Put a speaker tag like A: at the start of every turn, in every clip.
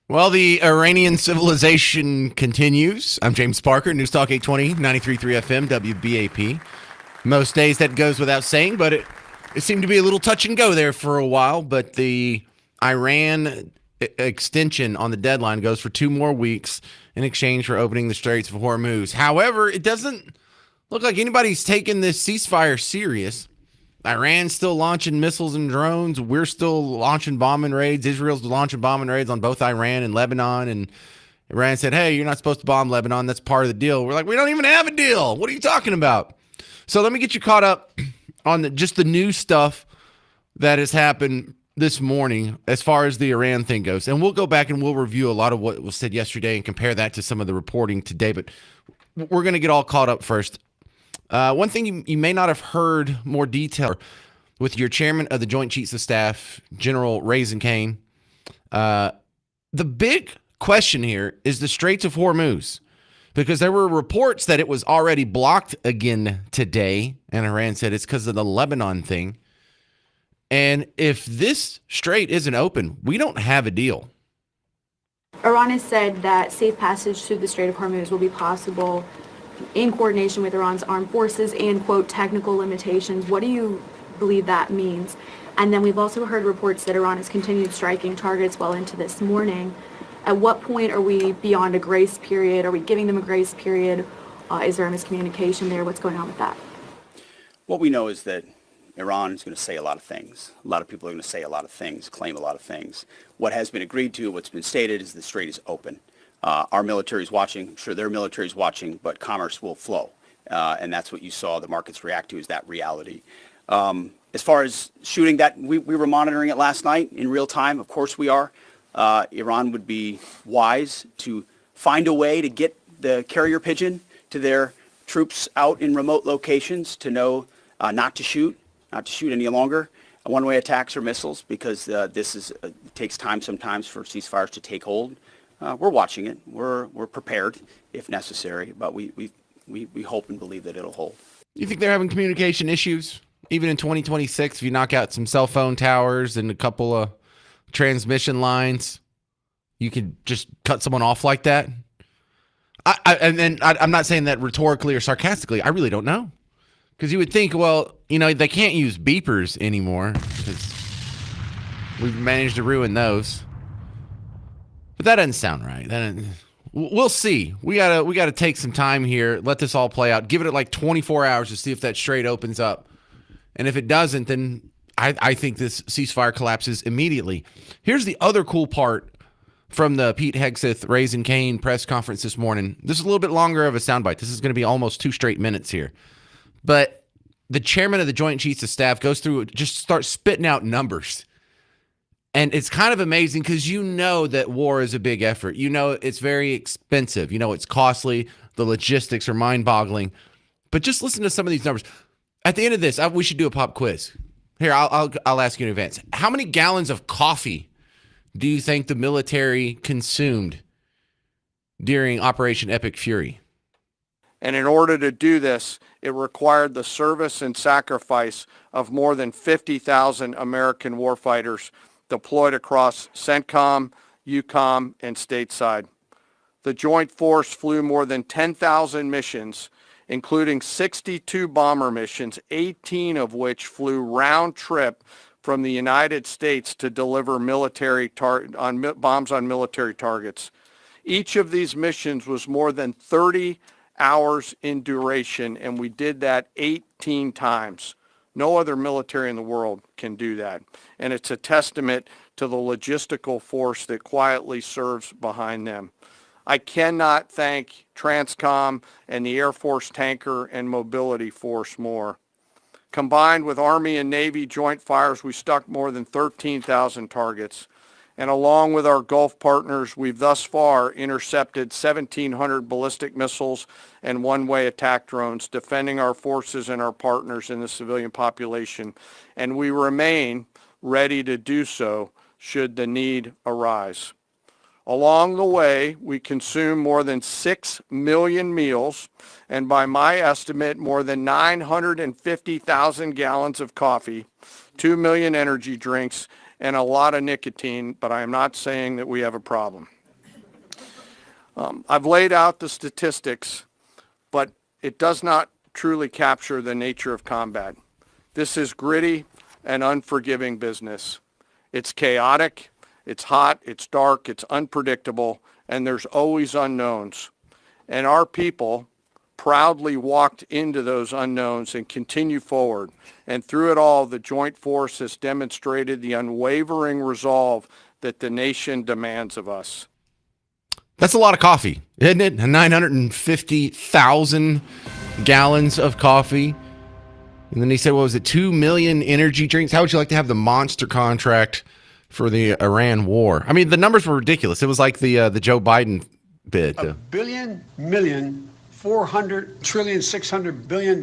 A: Well, the Iranian civilization continues. I'm James Parker, News Talk 820, 93.3 FM, WBAP. Most days that goes without saying, but it seemed to be a little touch and go there for a while. But the Iran extension on the deadline goes for 2 more weeks in exchange for opening the Straits of Hormuz. However, it doesn't look like anybody's taking this ceasefire serious. Iran's still launching missiles and drones. We're still launching bombing raids. Israel's launching bombing raids on both Iran and Lebanon. And Iran said, hey, you're not supposed to bomb Lebanon. That's part of the deal. We're like, we don't even have a deal. What are you talking about? So let me get you caught up on just the new stuff that has happened this morning as far as the Iran thing goes. And we'll go back and we'll review a lot of what was said yesterday and compare that to some of the reporting today. But we're going to get all caught up first. One thing you may not have heard more detail with your chairman of the Joint Chiefs of Staff, General Raisin Kane. The big question here is the Straits of Hormuz, because there were reports that it was already blocked again today, and Iran said it's because of the Lebanon thing. And if this strait isn't open, we don't have a deal.
B: Iran has said that safe passage through the Strait of Hormuz will be possible in coordination with Iran's armed forces and, quote, technical limitations. What do you believe that means? And then we've also heard reports that Iran has continued striking targets well into this morning. At what point are we beyond a grace period? Are we giving them a grace period? Is there a miscommunication there? What's going on with that?
C: What we know is that Iran is going to say a lot of things. A lot of people are going to say a lot of things, claim a lot of things. What has been agreed to, what's been stated, is the strait is open. Our military is watching. I'm sure their military is watching, but commerce will flow. And that's what you saw the markets react to, is that reality. As far as shooting, that we were monitoring it last night in real time. Of course we are. Iran would be wise to find a way to get the carrier pigeon to their troops out in remote locations to know not to shoot any longer one-way attacks or missiles, because this takes time sometimes for ceasefires to take hold. We're watching it. We're prepared if necessary, but we hope and believe that it'll hold.
A: You think they're having communication issues even in 2026? If you knock out some cell phone towers and a couple of transmission lines, you could just cut someone off like that? I'm not saying that rhetorically or sarcastically. I really don't know, because you would think, well, they can't use beepers anymore because we've managed to ruin those. But that doesn't sound right. We'll see. We gotta take some time here. Let this all play out. Give it like 24 hours to see if that strait opens up. And if it doesn't, then I think this ceasefire collapses immediately. Here's the other cool part from the Pete Hegseth Raisin Kane press conference this morning. This is a little bit longer of a soundbite. This is going to be almost 2 straight minutes here. But the chairman of the Joint Chiefs of Staff goes through, just starts spitting out numbers. And it's kind of amazing because that war is a big effort. It's very expensive. It's costly. The logistics are mind-boggling. But just listen to some of these numbers. At the end of this, we should do a pop quiz. Here, I'll ask you in advance. How many gallons of coffee do you think the military consumed during Operation Epic Fury?
D: And in order to do this, it required the service and sacrifice of more than 50,000 American warfighters deployed across CENTCOM, EUCOM, and stateside. The Joint Force flew more than 10,000 missions, including 62 bomber missions, 18 of which flew round trip from the United States to deliver bombs on military targets. Each of these missions was more than 30 hours in duration, and we did that 18 times. No other military in the world can do that. And it's a testament to the logistical force that quietly serves behind them. I cannot thank TRANSCOM and the Air Force Tanker and Mobility Force more. Combined with Army and Navy joint fires, we struck more than 13,000 targets. And along with our Gulf partners, we've thus far intercepted 1,700 ballistic missiles and one-way attack drones, defending our forces and our partners in the civilian population. And we remain ready to do so should the need arise. Along the way, we consume more than 6 million meals, and by my estimate, more than 950,000 gallons of coffee, 2 million energy drinks, and a lot of nicotine, but I am not saying that we have a problem. I've laid out the statistics, but it does not truly capture the nature of combat. This is gritty and unforgiving business. It's chaotic, it's hot, it's dark, it's unpredictable, and there's always unknowns. And our people proudly walked into those unknowns and continue forward. And through it all, the Joint Force has demonstrated the unwavering resolve that the nation demands of us.
A: That's a lot of coffee, isn't it? 950,000 gallons of coffee. And then he said, what was it, 2 million energy drinks? How would you like to have the monster contract for the Iran war? I mean, the numbers were ridiculous. It was like the Joe Biden bid.
E: $1 billion, million, 400 trillion, $600 billion.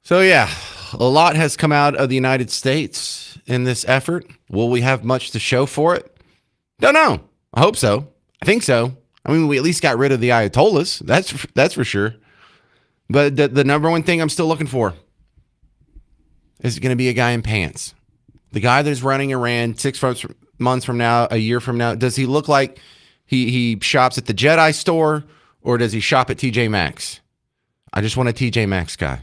A: So, yeah, a lot has come out of the United States in this effort. Will we have much to show for it? Don't know. I hope so. I think so. I mean, we at least got rid of the Ayatollahs. That's for sure. But the number one thing I'm still looking for is going to be a guy in pants. The guy that's running Iran 6 months from now, a year from now, does he look like he shops at the Jedi store, or does he shop at TJ Maxx? I just want a TJ Maxx guy.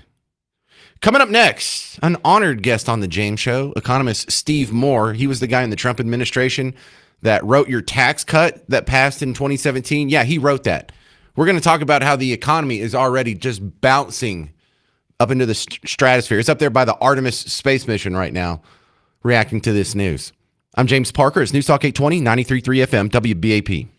A: Coming up next, an honored guest on the James Show, economist Steve Moore. He was the guy in the Trump administration that wrote your tax cut that passed in 2017. Yeah, he wrote that. We're going to talk about how the economy is already just bouncing up into the stratosphere. It's up there by the Artemis space mission right now, reacting to this news. I'm James Parker. It's News Talk 820, 93.3 FM, WBAP.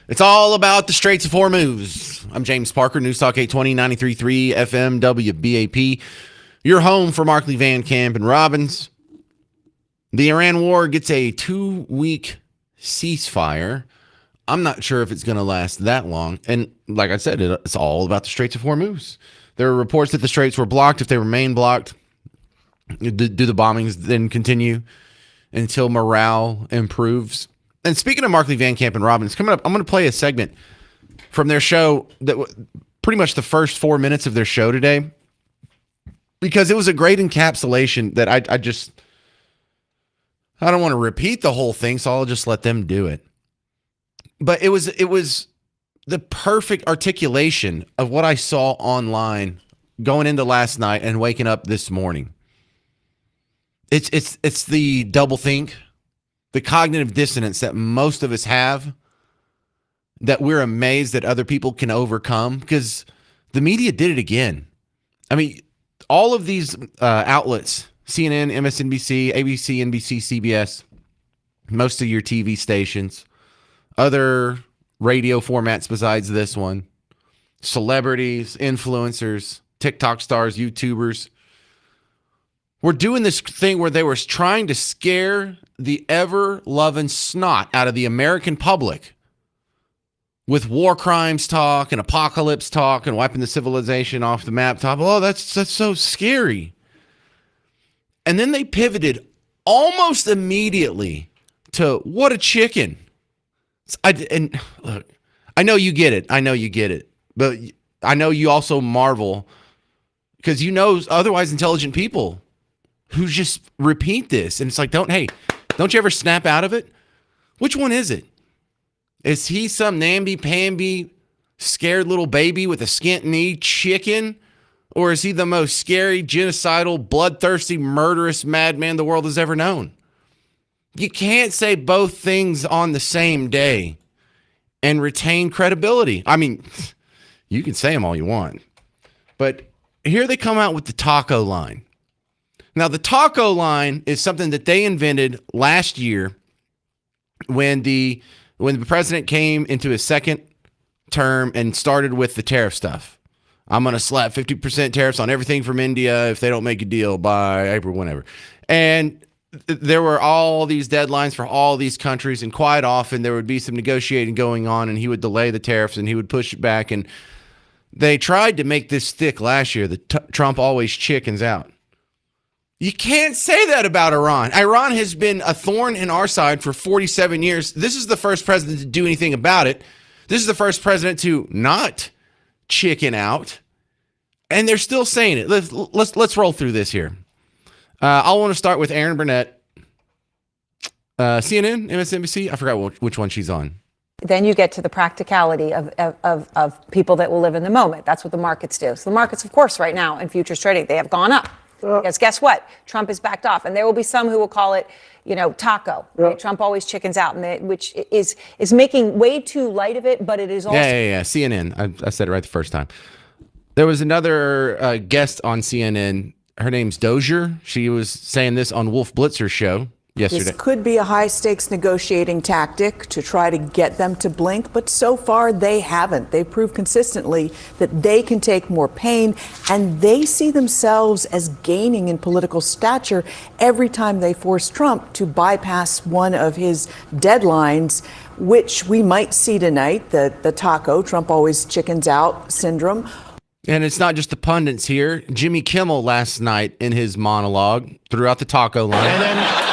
A: It's all about the Straits of Hormuz. I'm James Parker, News Talk 820, 93.3 FM, WBAP. Your home for Markley, Van Camp, and Robbins. The Iran war gets a 2-week ceasefire. I'm not sure if it's going to last that long. And like I said, it's all about the Straits of Hormuz. There are reports that the straits were blocked. If they remain blocked, do the bombings then continue until morale improves? And speaking of Markley, Van Camp, and Robbins, coming up, I'm going to play a segment from their show that pretty much the first 4 minutes of their show today, because it was a great encapsulation that I don't want to repeat the whole thing, so I'll just let them do it. But it was the perfect articulation of what I saw online going into last night and waking up this morning. It's the double think, the cognitive dissonance that most of us have, that we're amazed that other people can overcome, because the media did it again. I mean, all of these outlets, CNN, MSNBC, ABC, NBC, CBS, most of your TV stations, other radio formats besides this one, celebrities, influencers, TikTok stars, YouTubers, were doing this thing where they were trying to scare the ever-loving snot out of the American public with war crimes talk and apocalypse talk and wiping the civilization off the map talk. Oh, that's so scary. And then they pivoted almost immediately to what a chicken. And look, I know you get it. But I know you also marvel because you know otherwise intelligent people who just repeat this. And it's like, don't you ever snap out of it? Which one is it? Is he some namby-pamby, scared little baby with a skint knee chicken? Or is he the most scary, genocidal, bloodthirsty, murderous madman the world has ever known? You can't say both things on the same day and retain credibility. I mean, you can say them all you want. But here they come out with the taco line. Now, the taco line is something that they invented last year when the president came into his second term and started with the tariff stuff. I'm going to slap 50% tariffs on everything from India if they don't make a deal by April, whenever. And there were all these deadlines for all these countries, and quite often there would be some negotiating going on, and he would delay the tariffs and he would push it back. And they tried to make this stick last year that Trump always chickens out. You can't say that about Iran. Iran has been a thorn in our side for 47 years. This is the first president to do anything about it. This is the first president to not chicken out. And they're still saying it. Let's roll through this here. I want to start with Erin Burnett. CNN, MSNBC, I forgot which one she's on.
F: Then you get to the practicality of people that will live in the moment. That's what the markets do. So the markets, of course, right now in futures trading, they have gone up. Because guess what? Trump has backed off. And there will be some who will call it, taco. Right? Trump always chickens out, which is making way too light of it, but it is also...
A: Yeah. CNN. I said it right the first time. There was another guest on CNN. Her name's Dozier. She was saying this on Wolf Blitzer's show yesterday.
G: This could be a high-stakes negotiating tactic to try to get them to blink, but so far they haven't. They've proved consistently that they can take more pain, and they see themselves as gaining in political stature every time they force Trump to bypass one of his deadlines, which we might see tonight, the taco, Trump always chickens out syndrome.
A: And it's not just the pundits here. Jimmy Kimmel last night in his monologue threw out the taco line.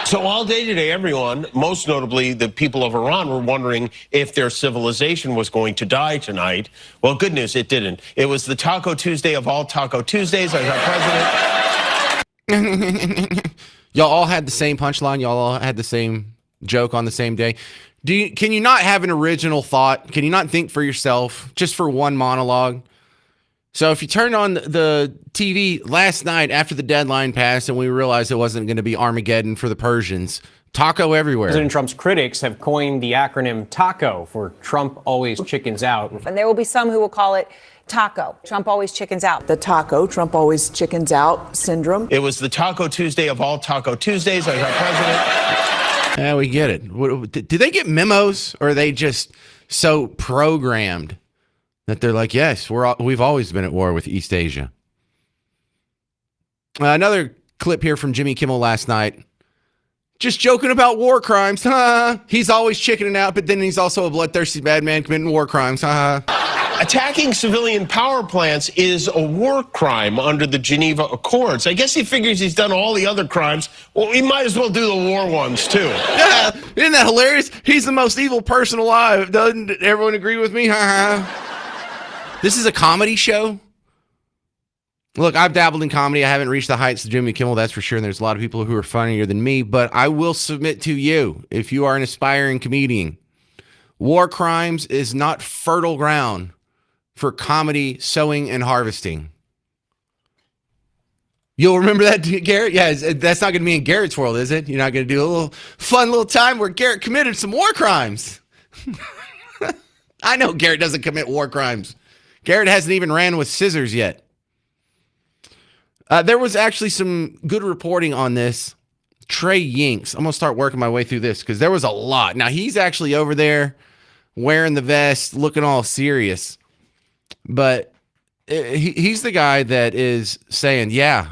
H: So all day today, everyone, most notably the people of Iran, were wondering if their civilization was going to die tonight. Well, good news, it didn't. It was the Taco Tuesday of all Taco Tuesdays. As our president.
A: Y'all all had the same punchline. Y'all all had the same joke on the same day. Can you not have an original thought? Can you not think for yourself just for one monologue? So if you turned on the TV last night after the deadline passed and we realized it wasn't going to be Armageddon for the Persians, taco everywhere.
I: President Trump's critics have coined the acronym TACO for Trump always chickens out.
F: And there will be some who will call it taco. Trump always chickens out.
G: The taco, Trump always chickens out syndrome.
H: It was the Taco Tuesday of all Taco Tuesdays. As our president.
A: Yeah, we get it. Do they get memos, or are they just so programmed that they're like, yes, we've always been at war with East Asia? Another clip here from Jimmy Kimmel last night. Just joking about war crimes. He's always chickening out, but then he's also a bloodthirsty bad man committing war crimes.
H: Attacking civilian power plants is a war crime under the Geneva Accords. I guess he figures he's done all the other crimes. Well, we might as well do the war ones, too.
A: Yeah, isn't that hilarious? He's the most evil person alive. Doesn't everyone agree with me? This is a comedy show? Look, I've dabbled in comedy. I haven't reached the heights of Jimmy Kimmel, that's for sure. And there's a lot of people who are funnier than me. But I will submit to you, if you are an aspiring comedian, war crimes is not fertile ground for comedy, sowing, and harvesting. You'll remember that, Garrett? Yeah, that's not going to be in Garrett's world, is it? You're not going to do a little fun little time where Garrett committed some war crimes. I know Garrett doesn't commit war crimes. Garrett hasn't even ran with scissors yet. There was actually some good reporting on this. Trey Yinks. I'm going to start working my way through this because there was a lot. Now, he's actually over there wearing the vest, looking all serious. But he's the guy that is saying, yeah,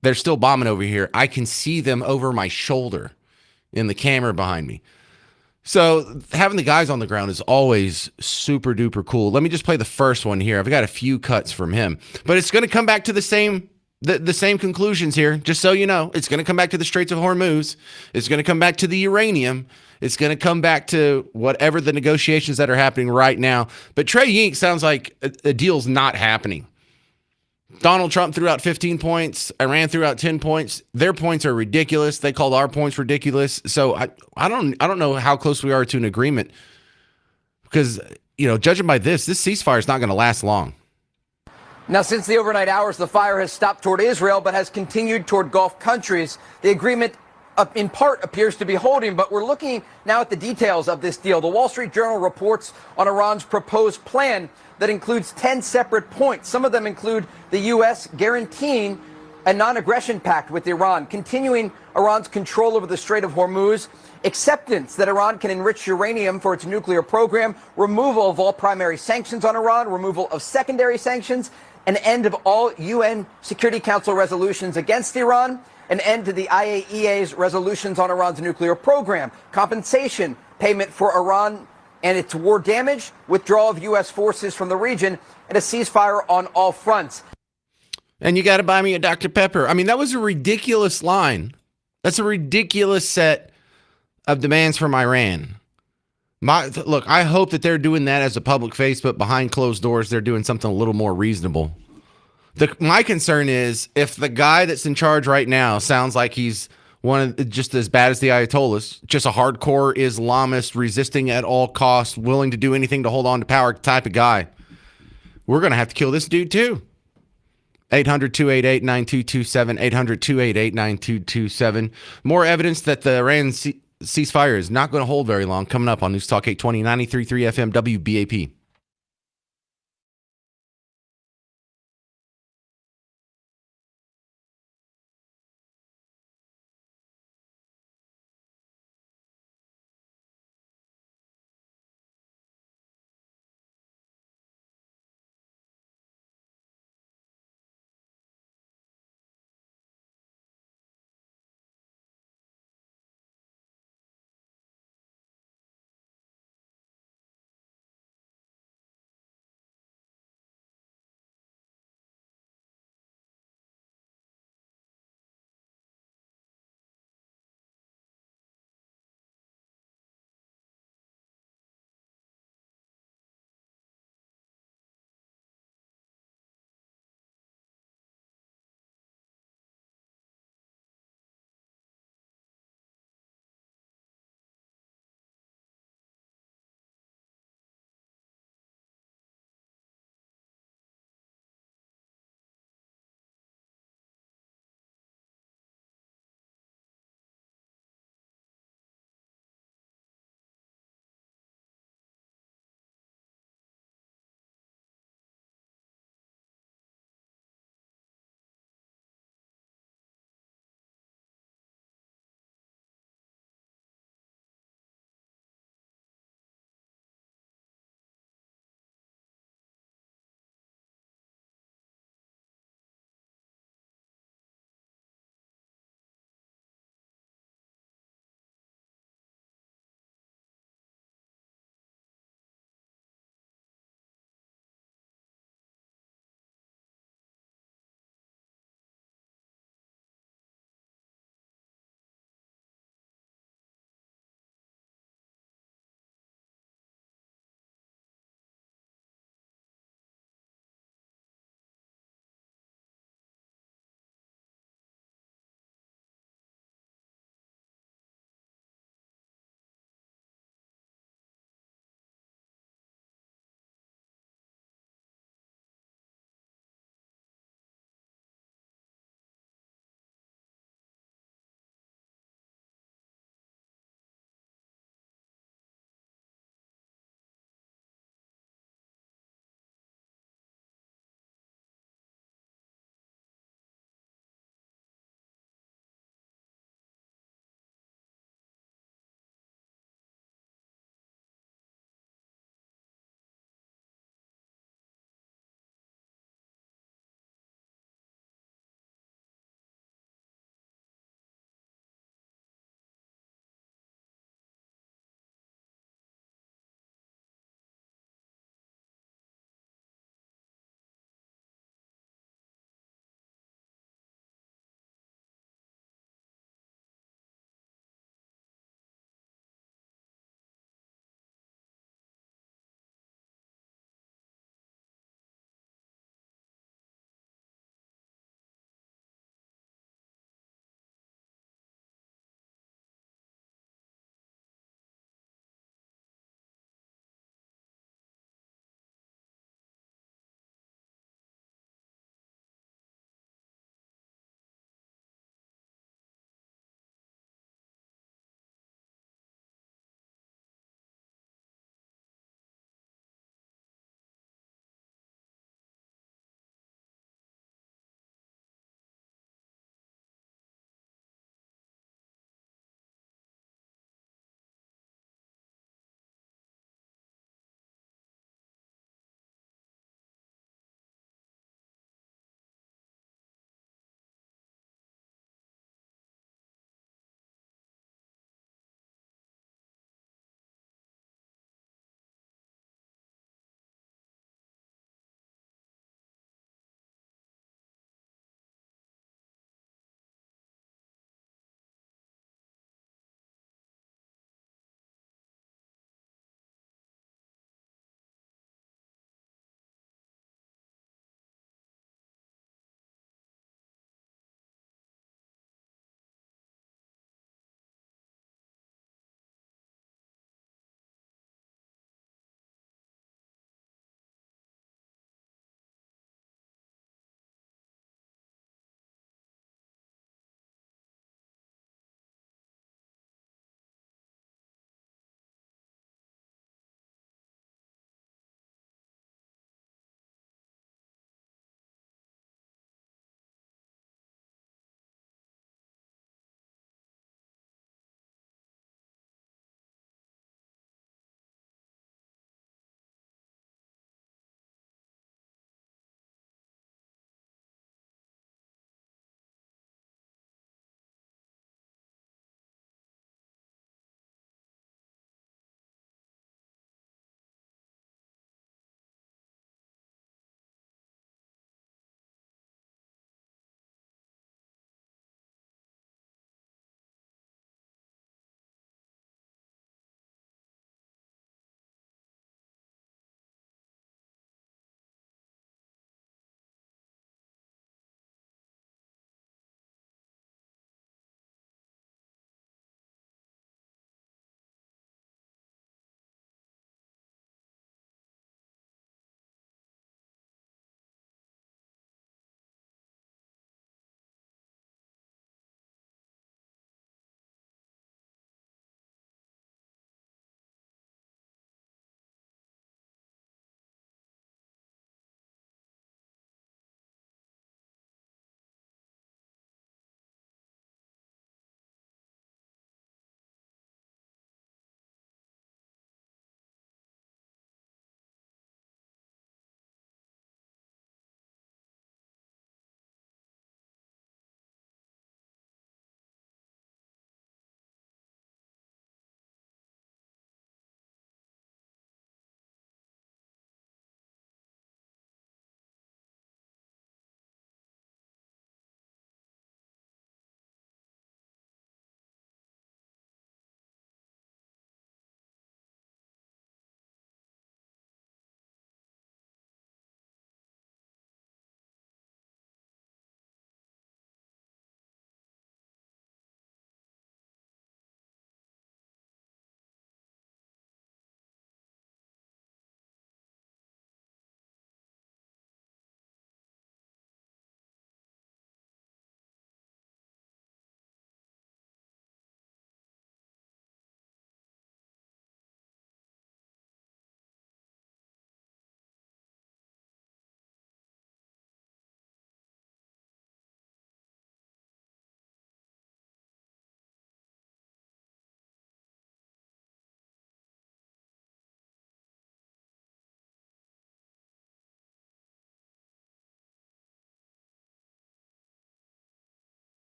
A: they're still bombing over here. I can see them over my shoulder in the camera behind me. So having the guys on the ground is always super duper cool. Let me just play the first one here. I've got a few cuts from him, but it's going to come back to the same conclusions here. Just so you know, it's going to come back to the Straits of Hormuz. It's going to come back to the uranium. It's going to come back to whatever the negotiations that are happening right now. But Trey Yink sounds like a deal's not happening. Donald Trump threw out 15 points. Iran threw out 10 points. Their points are ridiculous. They called our points ridiculous. So I don't know how close we are to an agreement because, judging by this ceasefire is not going to last long.
J: Now, since the overnight hours, the fire has stopped toward Israel but has continued toward Gulf countries. The agreement in part appears to be holding, but we're looking now at the details of this deal. The Wall Street Journal reports on Iran's proposed plan that includes 10 separate points. Some of them include the U.S. guaranteeing a non-aggression pact with Iran, continuing Iran's control over the Strait of Hormuz, acceptance that Iran can enrich uranium for its nuclear program, removal of all primary sanctions on Iran, removal of secondary sanctions, an end of all UN Security Council resolutions against Iran, an end to the IAEA's resolutions on Iran's nuclear program, compensation, payment for Iran and its war damage, withdrawal of U.S. forces from the region, and a ceasefire on all fronts.
A: And you got to buy me a Dr. Pepper. I mean, that was a ridiculous line. That's a ridiculous set of demands from Iran. Look, I hope that they're doing that as a public face, but behind closed doors, they're doing something a little more reasonable. My concern is if the guy that's in charge right now sounds like he's just as bad as the Ayatollahs, just a hardcore Islamist, resisting at all costs, willing to do anything to hold on to power type of guy, we're going to have to kill this dude too. 800-288-9227, 800-288-9227. More evidence that the Iran ceasefire is not going to hold very long coming up on News Talk 820, 93.3 FM, WBAP.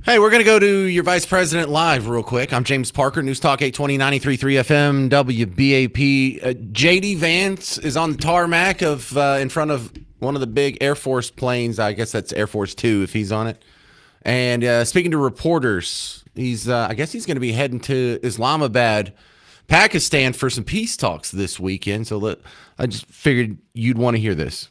A: Hey, we're going to go to your vice president live real quick. I'm James Parker, News Talk 820, 93.3 FM, WBAP. J.D. Vance is on the tarmac in front of one of the big Air Force planes. I guess that's Air Force Two if he's on it. And speaking to reporters, I guess he's going to be heading to Islamabad, Pakistan for some peace talks this weekend. So I just figured you'd want to hear this.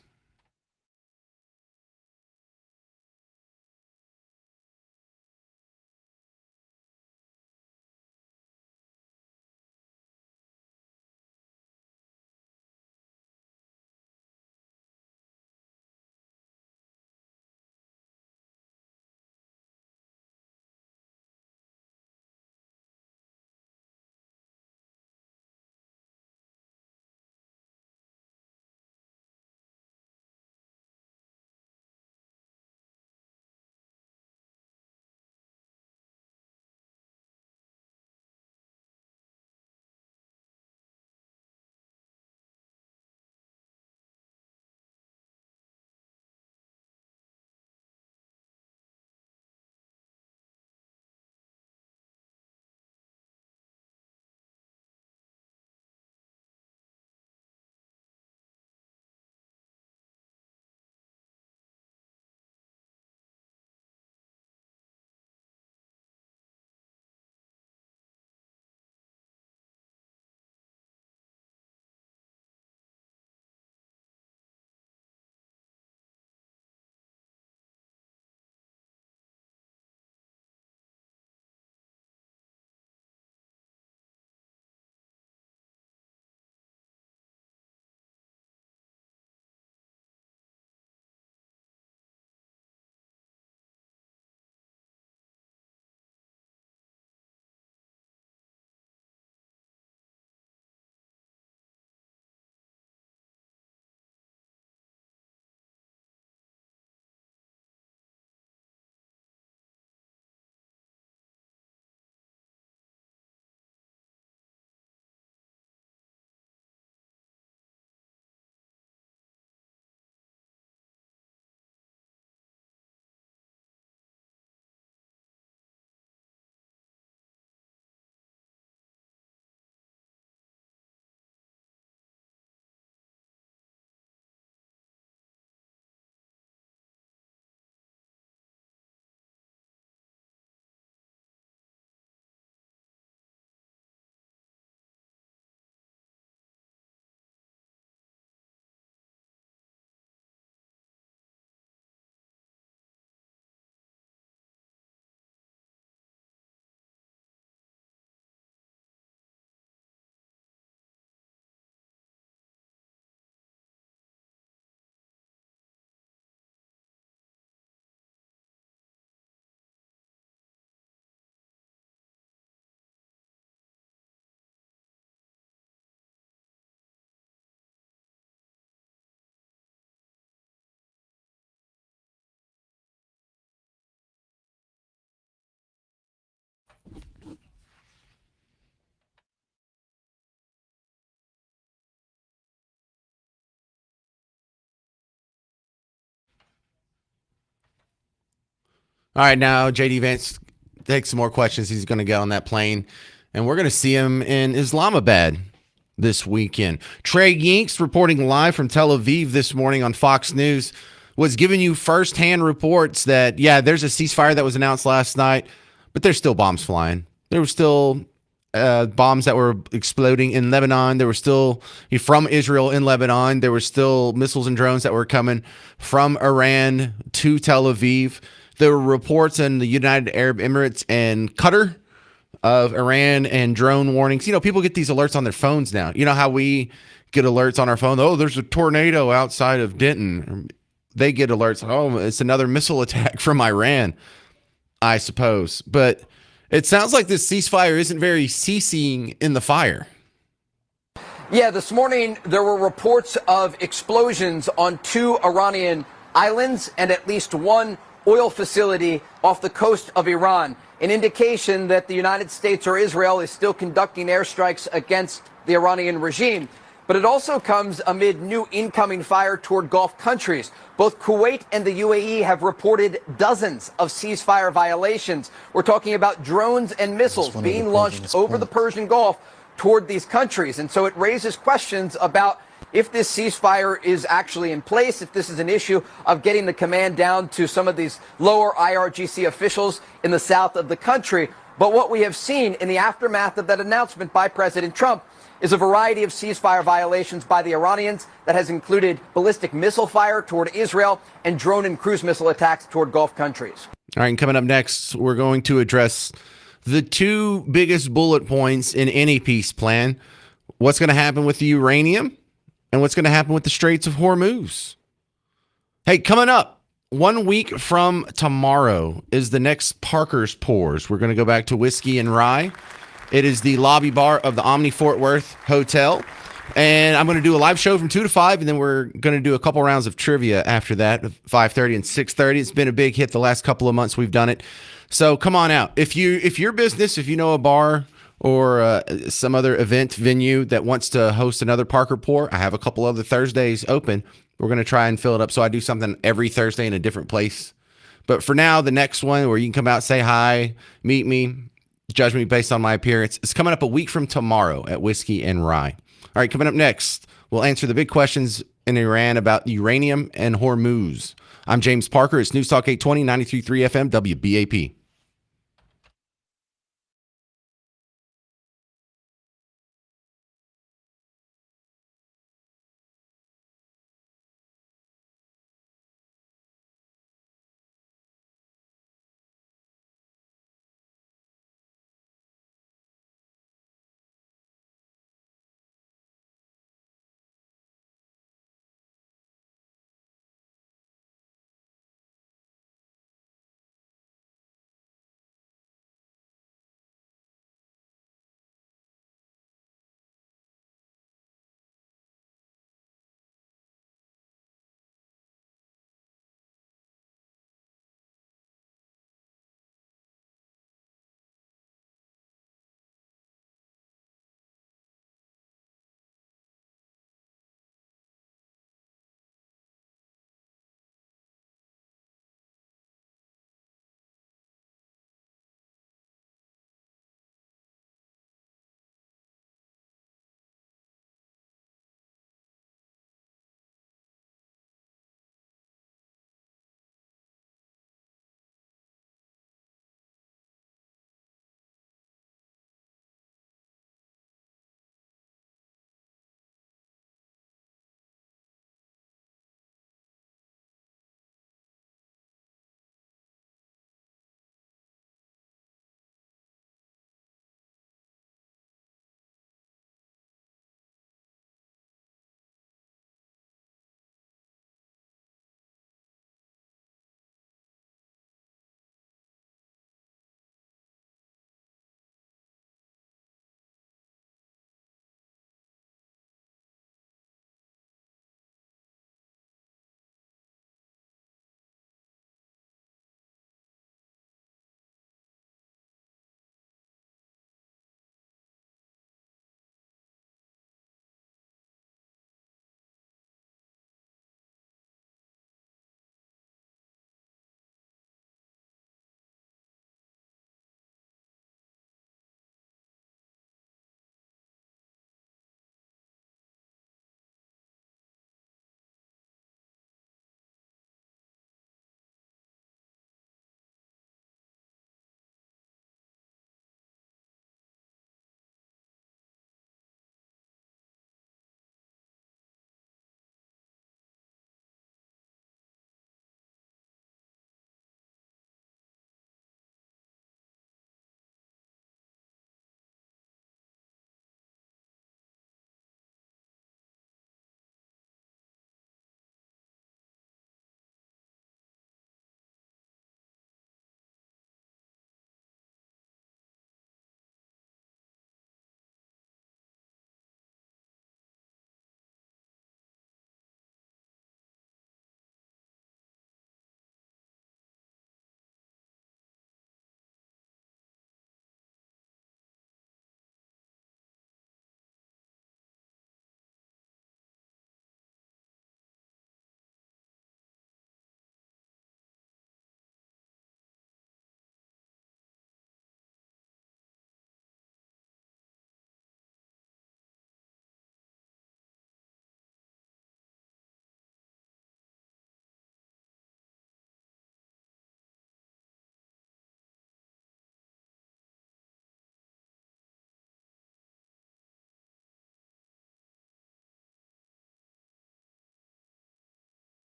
A: All right, now J.D. Vance takes some more questions. He's going to get on that plane, and we're going to see him in Islamabad this weekend. Trey Yinks, reporting live from Tel Aviv this morning on Fox News, was giving you firsthand reports that, yeah, there's a ceasefire that was announced last night, but there's still bombs flying. There were still bombs that were exploding in Lebanon. There were still from Israel in Lebanon. There were still missiles and drones that were coming from Iran to Tel Aviv. There were reports in the United Arab Emirates and Qatar of Iran and drone warnings. You know, people get these alerts on their phones now. You know how we get alerts on our phone? Oh, there's a tornado outside of Denton. They get alerts. Oh, it's another missile attack from Iran, I suppose. But it sounds like this ceasefire isn't very ceasing in the fire.
J: Yeah, this morning there were reports of explosions on 2 Iranian islands and at least 1 oil facility off the coast of Iran, an indication that the United States or Israel is still conducting airstrikes against the Iranian regime. but it also comes amid new incoming fire toward Gulf countries. Both Kuwait and the UAE have reported dozens of ceasefire violations. We're talking about drones and missiles being launched over the Persian Gulf toward these countries. And so it raises questions about if this ceasefire is actually in place, if this is an issue of getting the command down to some of these lower IRGC officials in the south of the country. But what we have seen in the aftermath of that announcement by President Trump is a variety of ceasefire violations by the Iranians that has included ballistic missile fire toward Israel and drone and cruise missile attacks toward Gulf countries.
A: All right, and coming up next, we're going to address the two biggest bullet points in any peace plan. What's going to happen with the uranium and what's going to happen with the Straits of Hormuz. Hey, coming up, 1 week from tomorrow is the next Parker's Pours. We're going to go back to Whiskey and Rye. It is the lobby bar of the Omni Fort Worth Hotel. And I'm going to do a live show from 2 to 5, and then we're going to do a couple rounds of trivia after that, 5:30 and 6:30. It's been a big hit the last couple of months we've done it. So come on out. If your business, if you know a bar or some other event venue that wants to host another Parker Pour, I have a couple other Thursdays open. We're going to try and fill it up. So I do something every Thursday in a different place. But for now, the next one where you can come out, say hi, meet me, judge me based on my appearance, is coming up a week from tomorrow at Whiskey and Rye. All right, coming up next, we'll answer the big questions in Iran about uranium and Hormuz. I'm James Parker. It's News Talk 820, 93.3 FM, WBAP.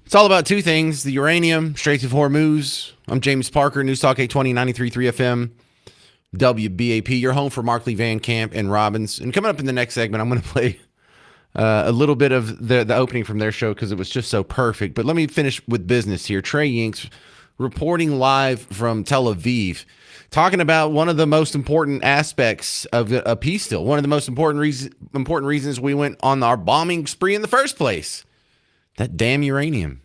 A: It's all about two things: the uranium, Straits of Hormuz. I'm James Parker, News Talk 820, 93.3 FM, WBAP. You're home for Markley, Van Camp, and Robbins. And coming up in the next segment, I'm going to play a little bit of the opening from their show because it was just so perfect. But let me finish with business here. Trey Yinks reporting live from Tel Aviv, talking about one of the most important aspects of a peace deal, one of the most important reasons we went on our bombing spree in the first place. That damn uranium.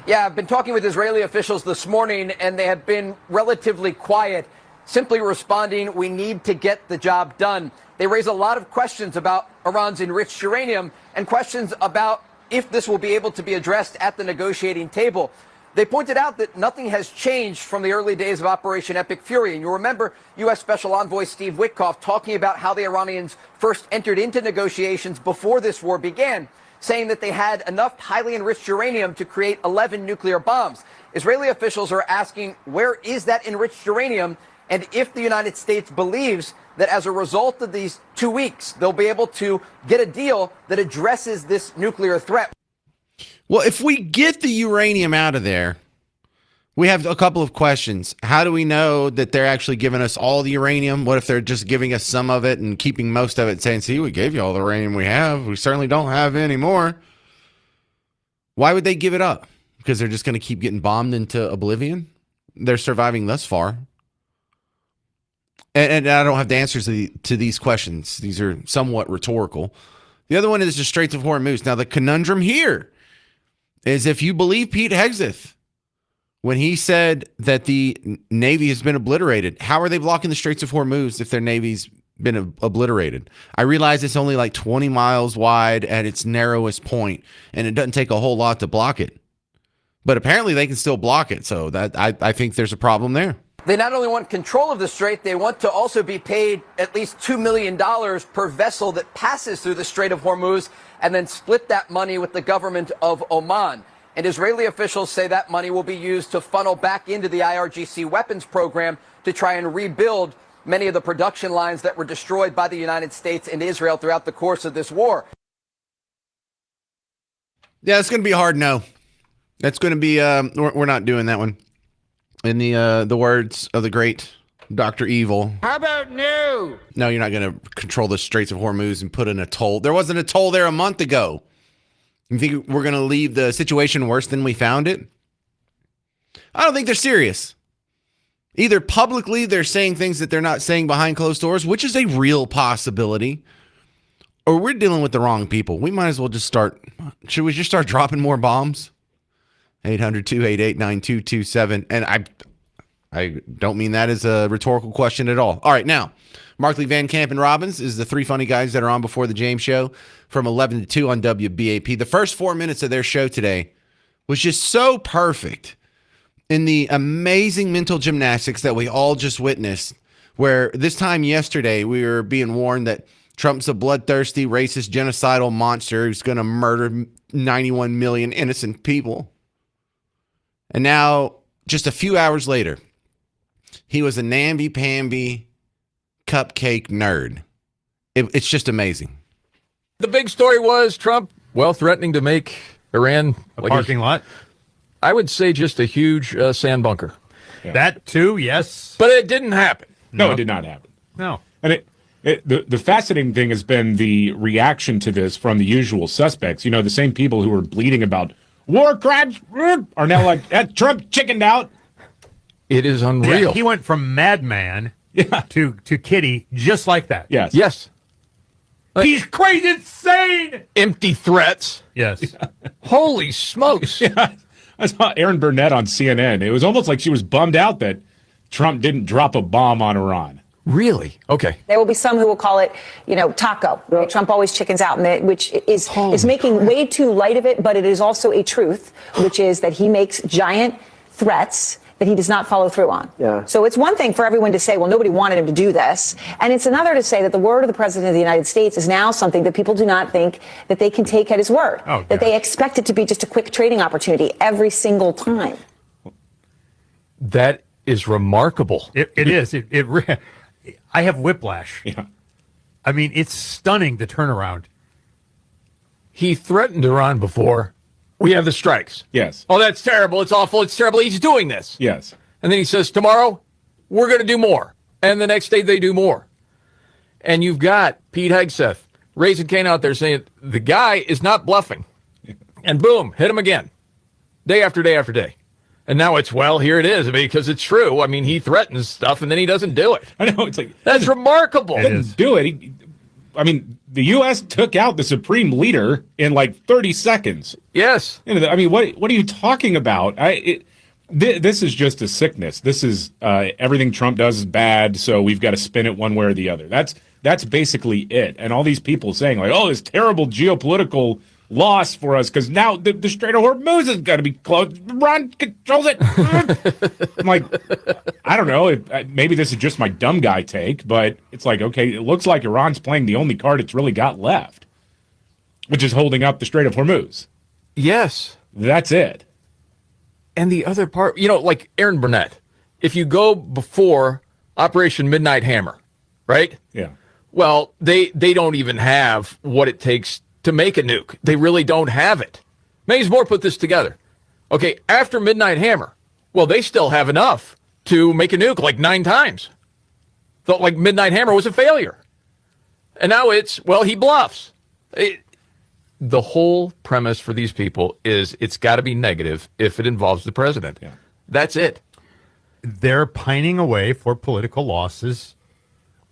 J: Yeah, I've been talking with Israeli officials this morning, and they have been relatively quiet, simply responding, we need to get the job done. They raise a lot of questions about Iran's enriched uranium and questions about if this will be able to be addressed at the negotiating table. They pointed out that nothing has changed from the early days of Operation Epic Fury. And you remember U.S. Special Envoy Steve Witkoff talking about how the Iranians first entered into negotiations before this war began, saying that they had enough highly enriched uranium to create 11 nuclear bombs. Israeli officials are asking, where is that enriched uranium? And if the United States believes that as a result of these 2 weeks, they'll be able to get a deal that addresses this nuclear threat.
A: Well, if we get the uranium out of there, we have a couple of questions. How do we know that they're actually giving us all the uranium? What if they're just giving us some of it and keeping most of it, saying, see, we gave you all the uranium we have. We certainly don't have any more. Why would they give it up? Because they're just going to keep getting bombed into oblivion? They're surviving thus far. And I don't have the answers to these questions. These are somewhat rhetorical. The other one is the Straits of Hormuz. Now, the conundrum here is if you believe Pete Hegseth, when he said that the Navy has been obliterated, how are they blocking the Straits of Hormuz if their Navy's been obliterated? I realize it's only like 20 miles wide at its narrowest point, and it doesn't take a whole lot to block it. But apparently they can still block it, so that I think there's a problem there.
J: They not only want control of the strait, they want to also be paid at least $2 million per vessel that passes through the Strait of Hormuz and then split that money with the government of Oman. And Israeli officials say that money will be used to funnel back into the IRGC weapons program to try and rebuild many of the production lines that were destroyed by the United States and Israel throughout the course of this war.
A: Yeah, it's going to be a hard no. That's going to be, we're not doing that one. In the words of the great Dr. Evil.
K: How about no?
A: No, you're not going to control the Straits of Hormuz and put in a toll. There wasn't a toll there a month ago. You think we're going to leave the situation worse than we found it? I don't think they're serious. Either publicly they're saying things that they're not saying behind closed doors, which is a real possibility, or we're dealing with the wrong people. We might as well just should we just start dropping more bombs? 800-288-9227. And I don't mean that as a rhetorical question at all. All right, now, Markley, Van Camp, and Robbins is the three funny guys that are on before the James Show from 11 to 2 on WBAP. The first 4 minutes of their show today was just so perfect in the amazing mental gymnastics that we all just witnessed, where this time yesterday we were being warned that Trump's a bloodthirsty, racist, genocidal monster who's going to murder 91 million innocent people. And now, just a few hours later, he was a namby-pamby cupcake nerd. It's just amazing.
L: The big story was Trump, threatening to make Iran
K: a parking lot.
L: I would say just a huge sand bunker.
K: Yeah. That too, yes.
L: But it didn't happen.
M: No, it did not happen.
K: No.
M: And the fascinating thing has been the reaction to this from the usual suspects. You know, the same people who were bleating about war crimes are now like, Trump chickened out.
L: It is unreal.
K: Yeah, he went from madman to kitty just like that.
M: Yes.
L: Yes.
K: He's crazy insane.
L: Empty threats.
K: Yes.
L: Yeah. Holy smokes.
M: Yeah. I saw Erin Burnett on CNN. It was almost like she was bummed out that Trump didn't drop a bomb on Iran.
L: Really? Okay.
F: There will be some who will call it, taco. Right? Trump always chickens out, which is making way too light of it, but it is also a truth, which is that he makes giant threats that he does not follow through on. Yeah. So it's one thing for everyone to say, well, nobody wanted him to do this. And it's another to say that the word of the president of the United States is now something that people do not think that they can take at his word. Oh, that they expect it to be just a quick trading opportunity every single time.
L: That is remarkable.
K: It is. I have whiplash. Yeah. I mean, it's stunning, the turnaround.
L: He threatened Iran before. we have the strikes.
M: Yes.
L: Oh, that's terrible. It's awful. It's terrible. He's doing this.
M: Yes.
L: And then he says, tomorrow, we're going to do more. And the next day, they do more. And you've got Pete Hegseth raising Cane out there saying the guy is not bluffing. And boom, hit him again. Day after day after day. And now it's, well, here it is. I mean, because it's true. I mean, he threatens stuff and then he doesn't do it.
M: I know. It's like,
L: that's remarkable.
M: He didn't do it. I mean, the U.S. took out the supreme leader in like 30 seconds.
L: Yes.
M: You know, I mean, what are you talking about? This is just a sickness. This is everything Trump does is bad, so we've got to spin it one way or the other. That's basically it. And all these people saying like, oh, this terrible geopolitical loss for us because now the Strait of Hormuz is going to be closed. Iran controls it. I'm like, I don't know. Maybe this is just my dumb guy take, but it's like, okay, it looks like Iran's playing the only card it's really got left, which is holding up the Strait of Hormuz.
L: Yes.
M: That's it.
L: And the other part, like Aaron Burnett, if you go before Operation Midnight Hammer, right?
M: Yeah.
L: Well, they don't even have what it takes to make a nuke. They really don't have it. Mays Moore put this together. Okay, after Midnight Hammer, well, they still have enough to make a nuke like 9 times. Felt like Midnight Hammer was a failure. And now it's, well, he bluffs. The whole premise for these people is it's got to be negative if it involves the president.
M: Yeah.
L: That's it.
K: They're pining away for political losses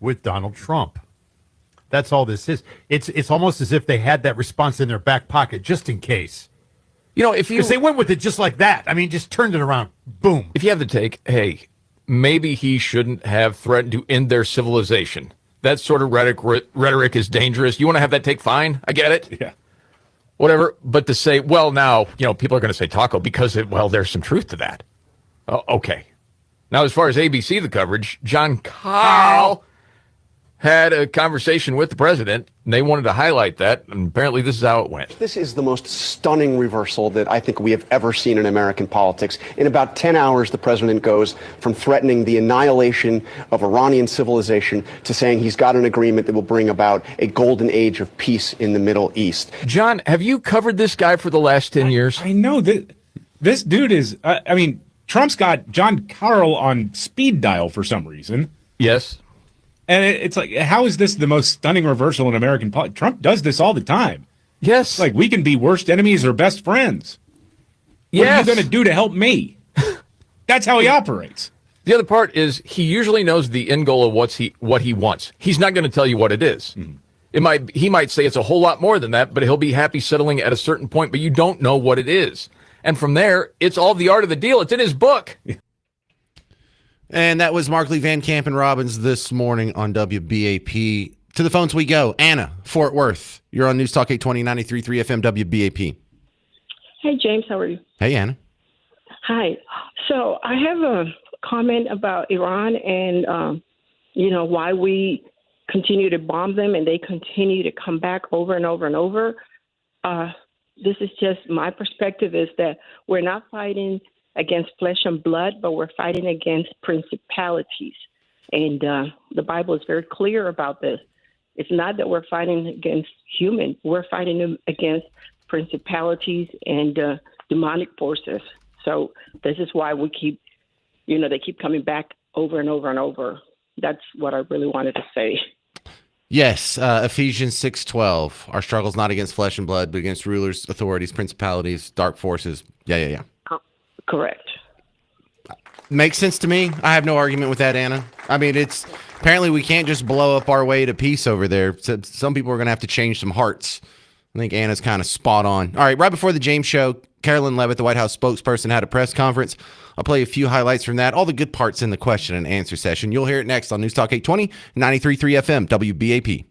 K: with Donald Trump. That's all this is. It's almost as if they had that response in their back pocket just in case. Because they went with it just like that. I mean, just turned it around. Boom.
L: If you have the take, hey, maybe he shouldn't have threatened to end their civilization. That sort of rhetoric is dangerous. You want to have that take? Fine. I get it.
M: Yeah.
L: Whatever. But to say, well, now, people are going to say taco because, there's some truth to that. Okay. Now, as far as ABC, the coverage, John Carl had a conversation with the president, and they wanted to highlight that, and apparently this is how it went.
N: This is the most stunning reversal that I think we have ever seen in American politics. In about 10 hours, the president goes from threatening the annihilation of Iranian civilization to saying he's got an agreement that will bring about a golden age of peace in the Middle East.
L: John, have you covered this guy for the last 10 years?
M: I know that this dude is, Trump's got John Carl on speed dial for some reason.
L: Yes.
M: And it's like, how is this the most stunning reversal in American politics? Trump does this all the time.
L: Yes.
M: It's like, we can be worst enemies or best friends. What
L: Yes.
M: are you going to do to help me? That's how he operates.
L: The other part is he usually knows the end goal of what he wants. He's not going to tell you what it is. He might say it's a whole lot more than that, but he'll be happy settling at a certain point, but you don't know what it is. And from there, it's all the art of the deal. It's in his book.
A: And that was Markley, Van Camp, and Robbins this morning on WBAP. To the phones we go. Anna, Fort Worth. You're on News Talk 820, 93.3 FM, WBAP.
O: Hey, James. How are you?
A: Hey, Anna.
O: Hi. So I have a comment about Iran and, why we continue to bomb them and they continue to come back over and over and over. This is just my perspective is that we're not fighting against flesh and blood, but we're fighting against principalities. And the Bible is very clear about this. It's not that we're fighting against humans. We're fighting against principalities and demonic forces. So this is why we keep, they keep coming back over and over and over. That's what I really wanted to say.
A: Yes, Ephesians 6:12. Our struggle's not against flesh and blood, but against rulers, authorities, principalities, dark forces. Yeah.
O: Correct.
A: Makes sense to me. I have no argument with that, Anna. I mean, it's apparently we can't just blow up our way to peace over there. So some people are going to have to change some hearts. I think Anna's kind of spot on. All right, right before the James show, Carolyn Levitt, the White House spokesperson, had a press conference. I'll play a few highlights from that. All the good parts in the question and answer session. You'll hear it next on News Talk 820, 93.3 FM, WBAP.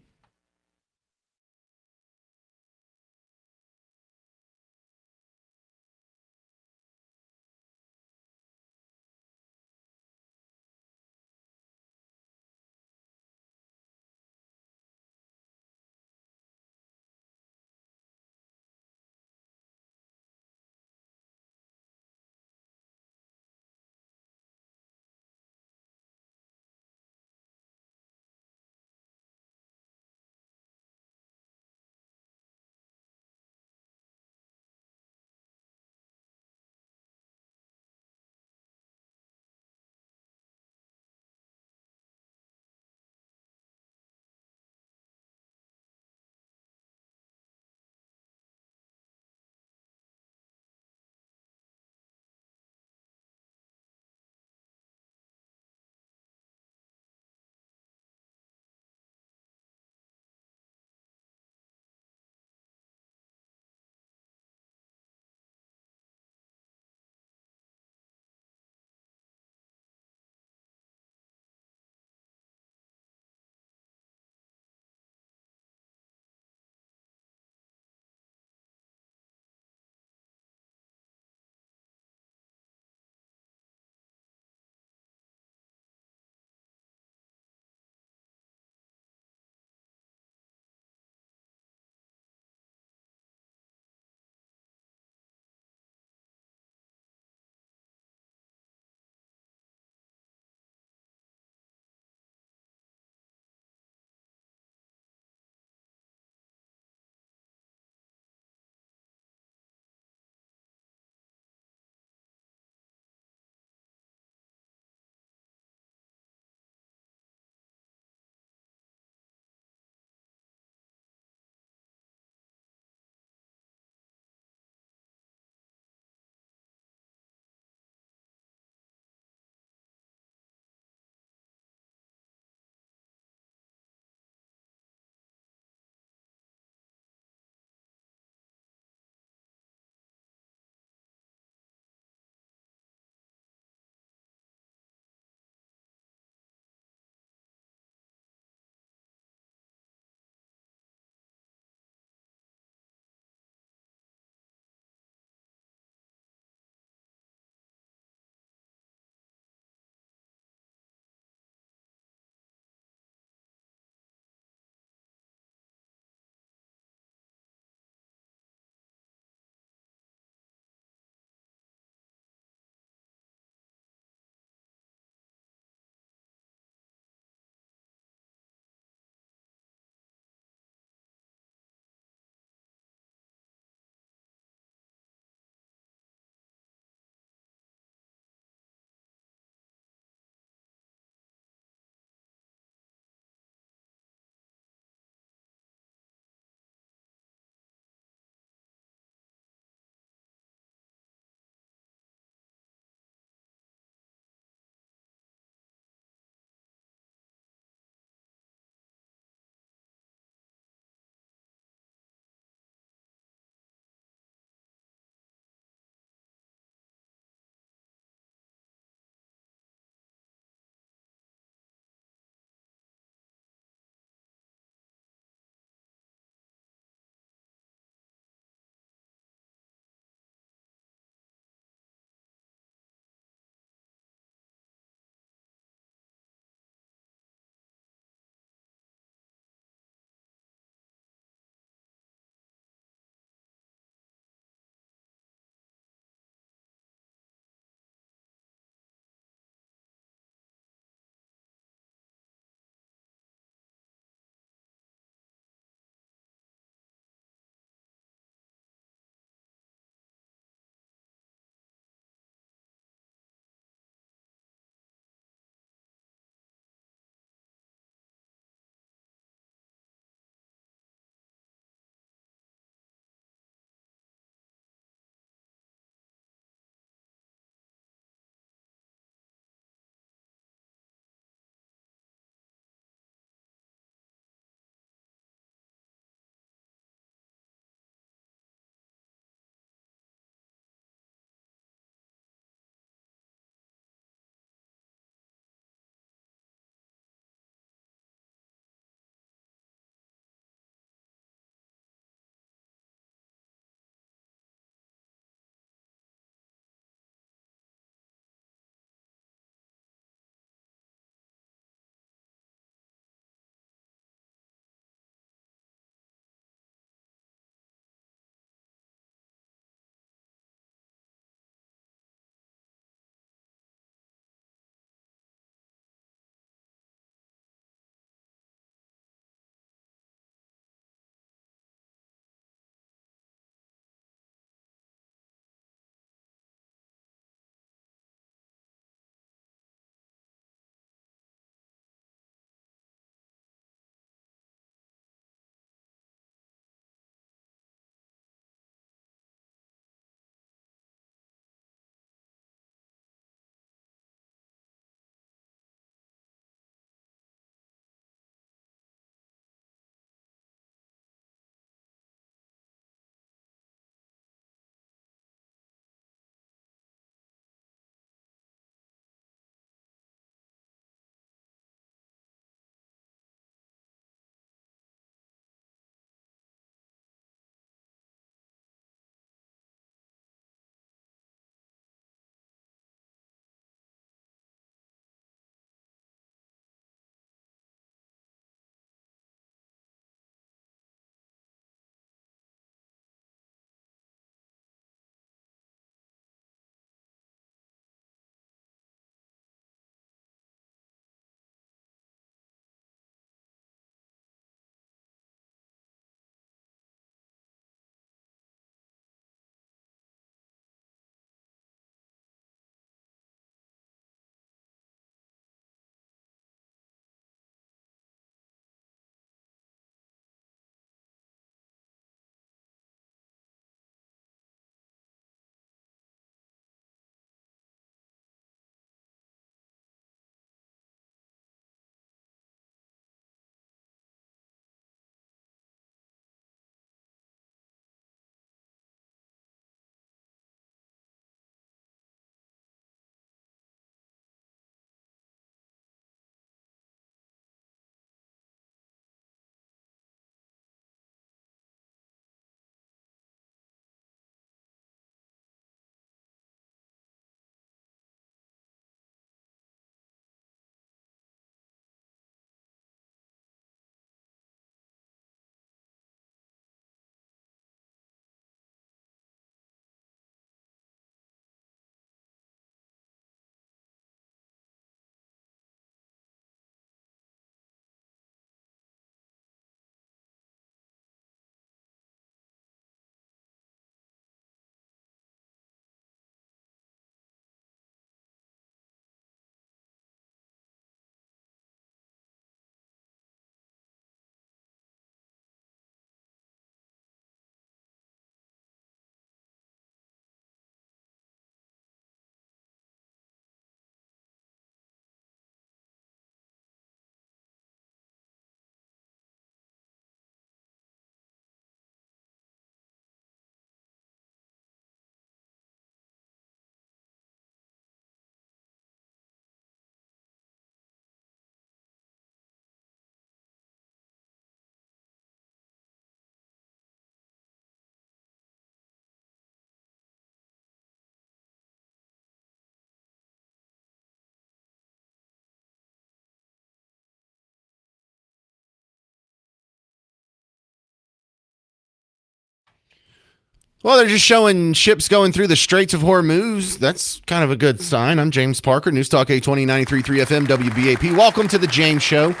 A: Well, they're just showing ships going through the Straits of Hormuz. That's kind of a good sign. I'm James Parker, News Talk 820, 93.3 FM, WBAP. Welcome to the James Show.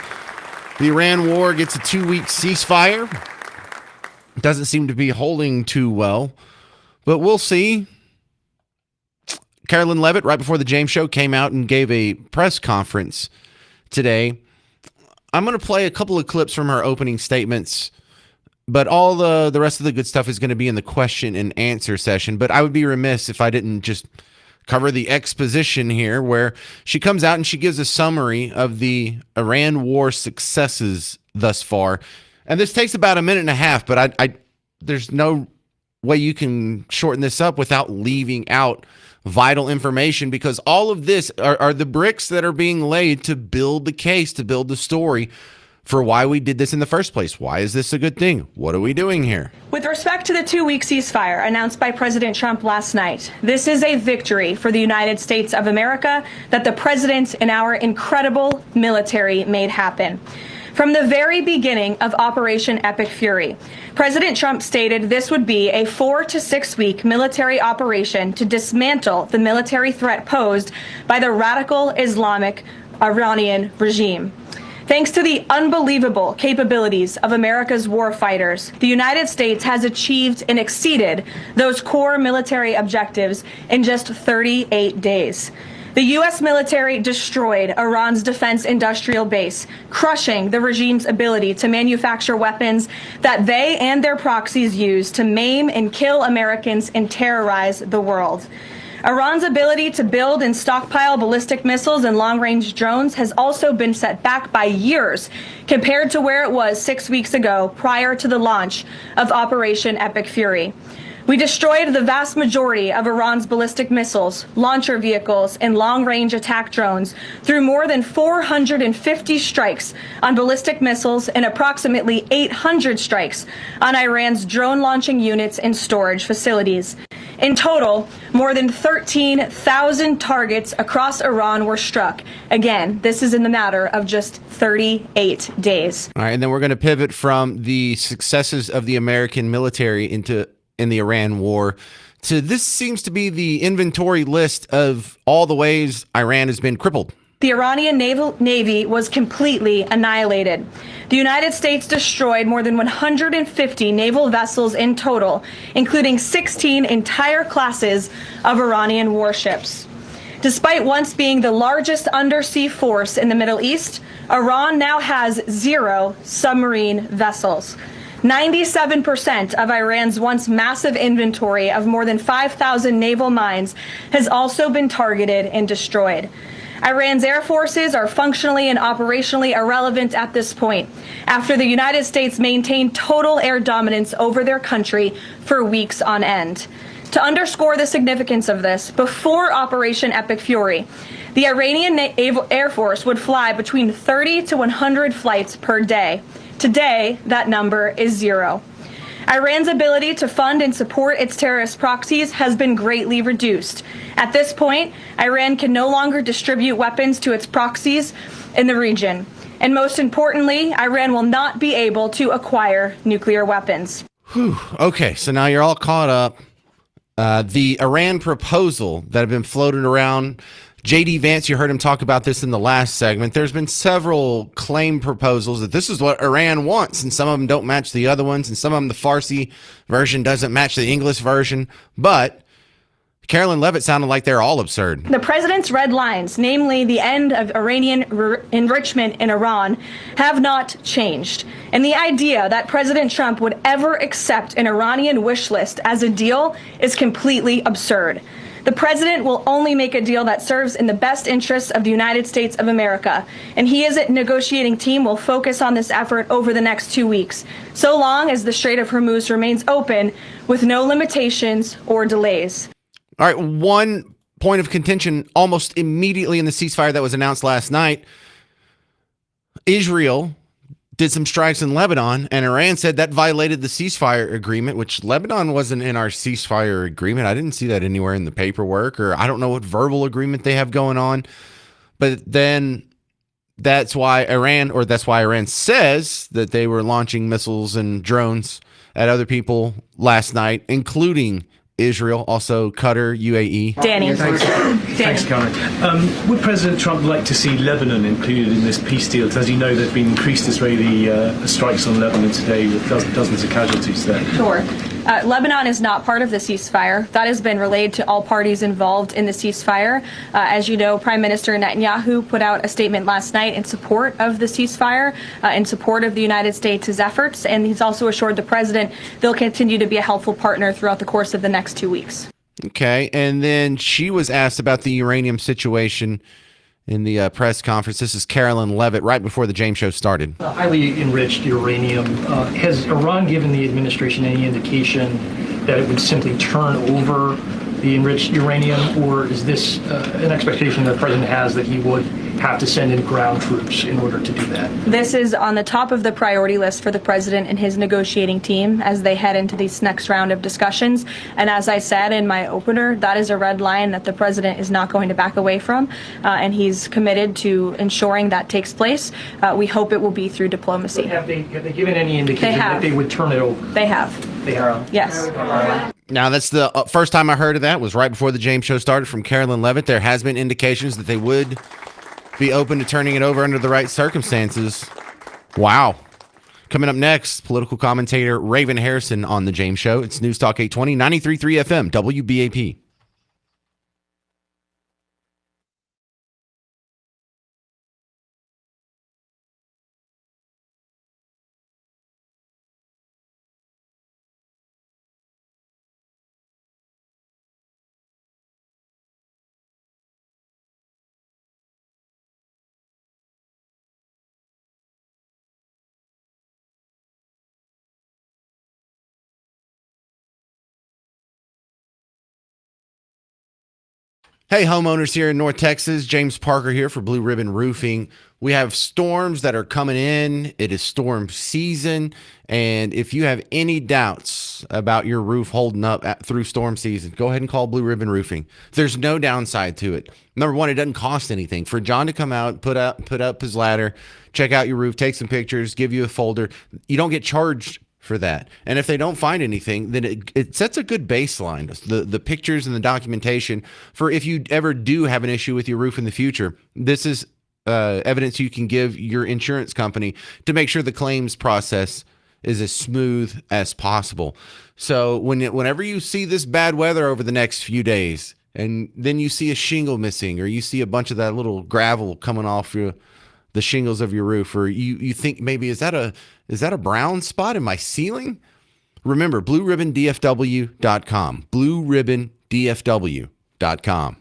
A: The Iran war gets a 2-week ceasefire. Doesn't seem to be holding too well, but we'll see. Carolyn Levitt, right before the James Show, came out and gave a press conference today. I'm going to play a couple of clips from her opening statements, but all the rest of the good stuff is going to be in the question and answer session. But I would be remiss if I didn't just cover the exposition here, where she comes out and she gives a summary of the Iran war successes thus far. And this takes about a minute and a half, but there's no way you can shorten this up without leaving out vital information, because all of this are the bricks that are being laid to build the case, to build the story for why we did this in the first place. Why is this a good thing? What are we doing here?
P: With respect to the 2-week ceasefire announced by President Trump last night, this is a victory for the United States of America that the president and our incredible military made happen. From the very beginning of Operation Epic Fury, President Trump stated this would be a 4 to 6 week military operation to dismantle the military threat posed by the radical Islamic Iranian regime. Thanks to the unbelievable capabilities of America's war fighters, the United States has achieved and exceeded those core military objectives in just 38 days. The U.S. military destroyed Iran's defense industrial base, crushing the regime's ability to manufacture weapons that they and their proxies use to maim and kill Americans and terrorize the world. Iran's ability to build and stockpile ballistic missiles and long-range drones has also been set back by years compared to where it was 6 weeks ago prior to the launch of Operation Epic Fury. We destroyed the vast majority of Iran's ballistic missiles, launcher vehicles, and long-range attack drones through more than 450 strikes on ballistic missiles and approximately 800 strikes on Iran's drone launching units and storage facilities. In total, more than 13,000 targets across Iran were struck. Again, this is in the matter of just 38 days.
A: All right, and then we're going to pivot from the successes of the American military in the Iran war to this seems to be the inventory list of all the ways Iran has been crippled.
P: The Iranian Navy was completely annihilated. The United States destroyed more than 150 naval vessels in total, including 16 entire classes of Iranian warships. Despite once being the largest undersea force in the Middle East, Iran now has 0 submarine vessels. 97% of Iran's once massive inventory of more than 5,000 naval mines has also been targeted and destroyed. Iran's air forces are functionally and operationally irrelevant at this point, after the United States maintained total air dominance over their country for weeks on end. To underscore the significance of this, before Operation Epic Fury, the Iranian Air Force would fly between 30 to 100 flights per day. Today, that number is 0. Iran's ability to fund and support its terrorist proxies has been greatly reduced. At this point, Iran can no longer distribute weapons to its proxies in the region. And most importantly, Iran will not be able to acquire nuclear weapons.
A: Whew. Okay, so now you're all caught up. The Iran proposal that have been floated around. J.D. Vance, you heard him talk about this in the last segment. There's been several claim proposals that this is what Iran wants, and some of them don't match the other ones, and some of them the Farsi version doesn't match the English version. But Carolyn Levitt sounded like they're all absurd.
P: The president's red lines, namely the end of Iranian enrichment in Iran, have not changed. And the idea that President Trump would ever accept an Iranian wish list as a deal is completely absurd. The president will only make a deal that serves in the best interests of the United States of America, and he as a negotiating team will focus on this effort over the next 2 weeks, so long as the Strait of Hormuz remains open with no limitations or delays.
A: All right, one point of contention almost immediately in the ceasefire that was announced last night. Israel did some strikes in Lebanon, and Iran said that violated the ceasefire agreement, which Lebanon wasn't in our ceasefire agreement. I didn't see that anywhere in the paperwork, or I don't know what verbal agreement they have going on. But then that's why Iran says that they were launching missiles and drones at other people last night, including Israel, also Qatar, UAE.
P: Danny.
Q: Thanks, Karen. Would President Trump like to see Lebanon included in this peace deal? Because as you know, there have been increased Israeli strikes on Lebanon today with dozens of casualties there.
P: Sure. Lebanon is not part of the ceasefire. That has been relayed to all parties involved in the ceasefire. As you know, Prime Minister Netanyahu put out a statement last night in support of the ceasefire, in support of the United States' efforts, and he's also assured the president they'll continue to be a helpful partner throughout the course of the next 2 weeks.
A: Okay, and then she was asked about the uranium situation in the press conference. This is Carolyn Levitt right before the James Show started.
R: Highly enriched uranium. Has Iran given the administration any indication that it would simply turn over the enriched uranium, or is this an expectation that the president has that he would have to send in ground troops in order to do that?
P: This is on the top of the priority list for the president and his negotiating team as they head into this next round of discussions. And as I said in my opener, that is a red line that the president is not going to back away from, and he's committed to ensuring that takes place. We hope it will be through diplomacy.
R: But have they given any indication that they would turn it over?
P: They have.
R: They have?
P: Yes.
A: Now, that's the first time I heard of that was right before the James Show started from Carolyn Levitt. There has been indications that they would be open to turning it over under the right circumstances. Wow. Coming up next, political commentator Raven Harrison on the James Show. It's News Talk 820, 93.3 FM, WBAP. Hey, homeowners here in North Texas. James Parker here for Blue Ribbon Roofing. We have storms that are coming in. It is storm season. And if you have any doubts about your roof holding up through storm season, go ahead and call Blue Ribbon Roofing. There's no downside to it. Number one, it doesn't cost anything. For John to come out, put up his ladder, check out your roof, take some pictures, give you a folder, you don't get charged for that. And if they don't find anything, then it sets a good baseline, the pictures and the documentation for if you ever do have an issue with your roof in the future. This is evidence you can give your insurance company to make sure the claims process is as smooth as possible. So whenever you see this bad weather over the next few days, and then you see a shingle missing, or you see a bunch of that little gravel coming off the shingles of your roof, or you think maybe is that a brown spot in my ceiling? Remember, blueribbondfw.com. blueribbondfw.com.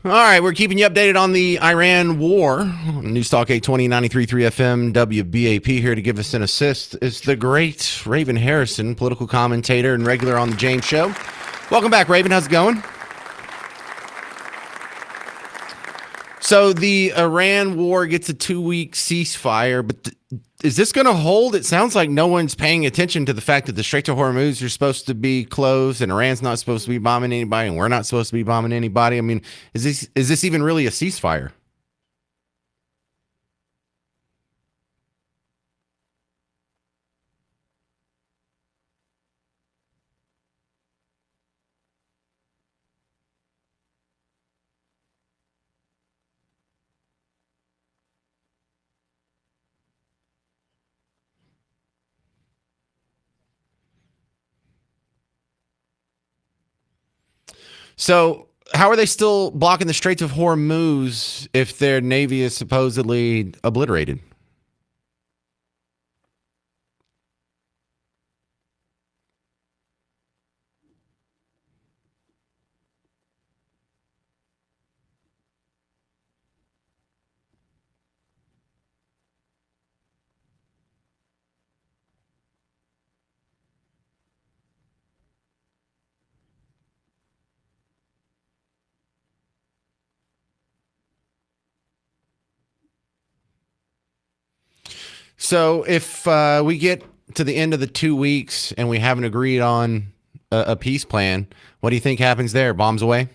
A: All right, we're keeping you updated on the Iran war. News Talk 820, 93.3 FM, WBAP. Here to give us an assist is the great Raven Harrison, political commentator and regular on the James Show. Welcome back, Raven. How's it going? So the Iran war gets a 2-week ceasefire, but is this going to hold? It sounds like no one's paying attention to the fact that the Strait of Hormuz are supposed to be closed and Iran's not supposed to be bombing anybody and we're not supposed to be bombing anybody. I mean, is this even really a ceasefire? So how are they still blocking the Straits of Hormuz if their navy is supposedly obliterated? So if we get to the end of the 2 weeks and we haven't agreed on a peace plan, what do you think happens there? Bombs away?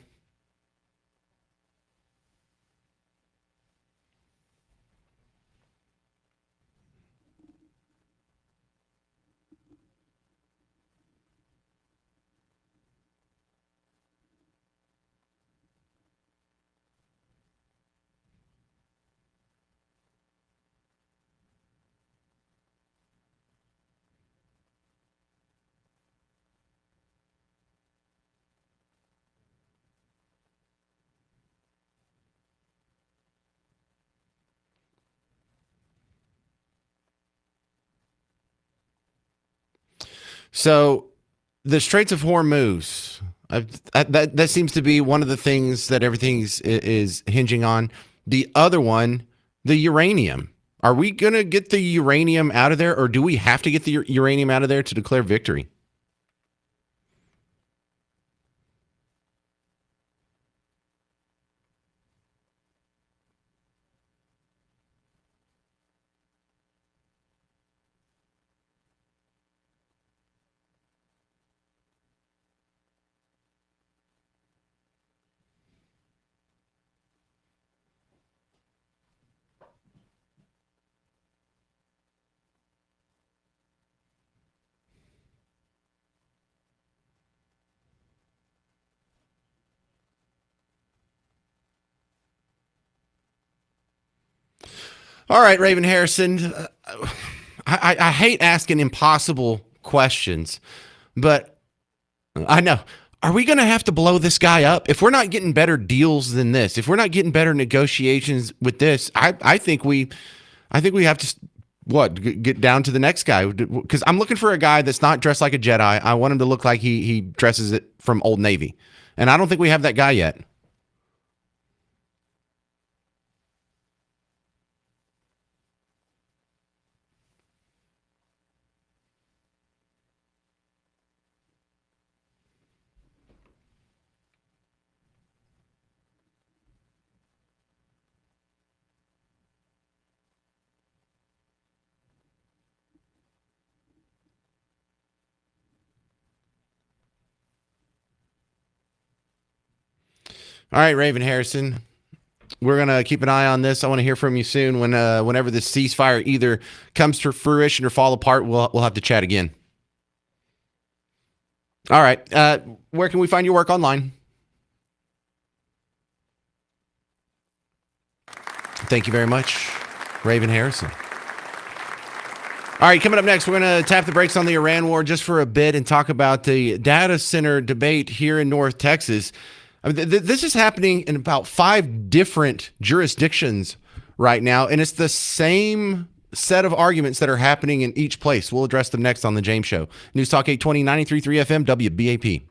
A: So the Straits of Hormuz, that seems to be one of the things that everything is hinging on. The other one, the uranium. Are we going to get the uranium out of there, or do we have to get the uranium out of there to declare victory? All right, Raven Harrison. I hate asking impossible questions, but I know. Are we going to have to blow this guy up? If we're not getting better deals than this, if we're not getting better negotiations with this, I think we have to get down to the next guy, because I'm looking for a guy that's not dressed like a Jedi. I want him to look like he dresses it from Old Navy, and I don't think we have that guy yet. All right, Raven Harrison. We're going to keep an eye on this. I want to hear from you soon whenever this ceasefire either comes to fruition or fall apart. We'll have to chat again. All right. Where can we find your work online? Thank you very much, Raven Harrison. All right, coming up next, we're going to tap the brakes on the Iran war just for a bit and talk about the data center debate here in North Texas. I mean, this is happening in about 5 different jurisdictions right now, and it's the same set of arguments that are happening in each place. We'll address them next on The James Show. News Talk 820, 93.3 FM, WBAP.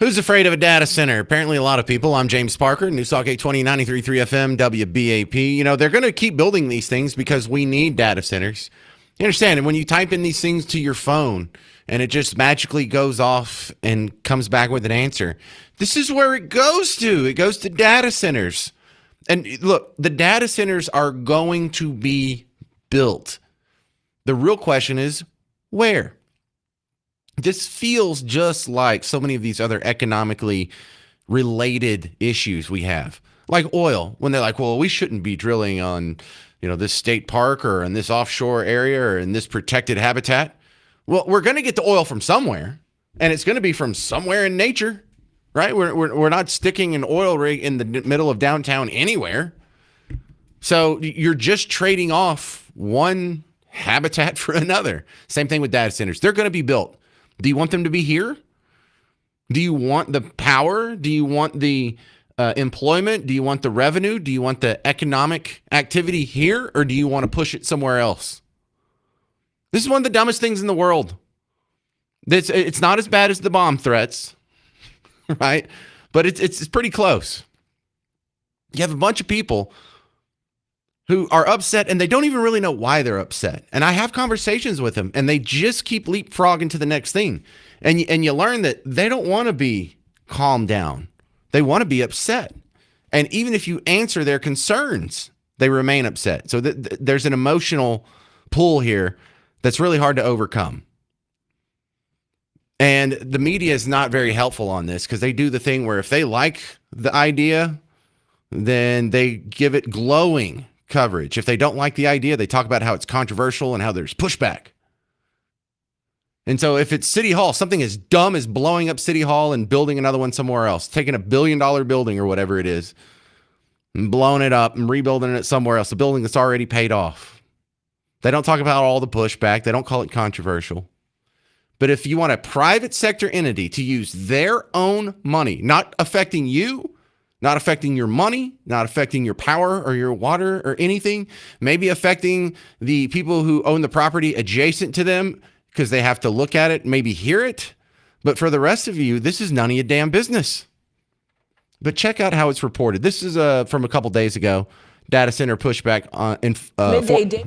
A: Who's afraid of a data center? Apparently a lot of people. I'm James Parker, News Talk 820, 93.3 FM, WBAP. You know, they're going to keep building these things because we need data centers. You understand? And when you type in these things to your phone and it just magically goes off and comes back with an answer, this is where it goes to. It goes to data centers. And look, the data centers are going to be built. The real question is, where? This feels just like so many of these other economically related issues we have, like oil, when they're like, well, we shouldn't be drilling on, this state park or in this offshore area or in this protected habitat. Well, we're going to get the oil from somewhere, and it's going to be from somewhere in nature, right? We're not sticking an oil rig in the middle of downtown anywhere. So you're just trading off one habitat for another. Same thing with data centers. They're going to be built. Do you want them to be here? Do you want the power? Do you want the employment? Do you want the revenue? Do you want the economic activity here? Or do you want to push it somewhere else? This is one of the dumbest things in the world. It's not as bad as the bomb threats, right? But it's pretty close. You have a bunch of people who are upset and they don't even really know why they're upset. And I have conversations with them and they just keep leapfrogging to the next thing. And you learn that they don't want to be calmed down. They want to be upset. And even if you answer their concerns, they remain upset. So there's an emotional pull here that's really hard to overcome. And the media is not very helpful on this because they do the thing where if they like the idea, then they give it glowing coverage. If they don't like the idea, they talk about how it's controversial and how there's pushback. And so if it's City Hall, something as dumb as blowing up City Hall and building another one somewhere else, taking $1 billion building or whatever it is, and blowing it up and rebuilding it somewhere else, a building that's already paid off. They don't talk about all the pushback. They don't call it controversial. But if you want a private sector entity to use their own money, not affecting you, not affecting your money, not affecting your power or your water or anything, maybe affecting the people who own the property adjacent to them because they have to look at it, maybe hear it. But for the rest of you, this is none of your damn business. But check out how it's reported. This is from a couple days ago. Data center pushback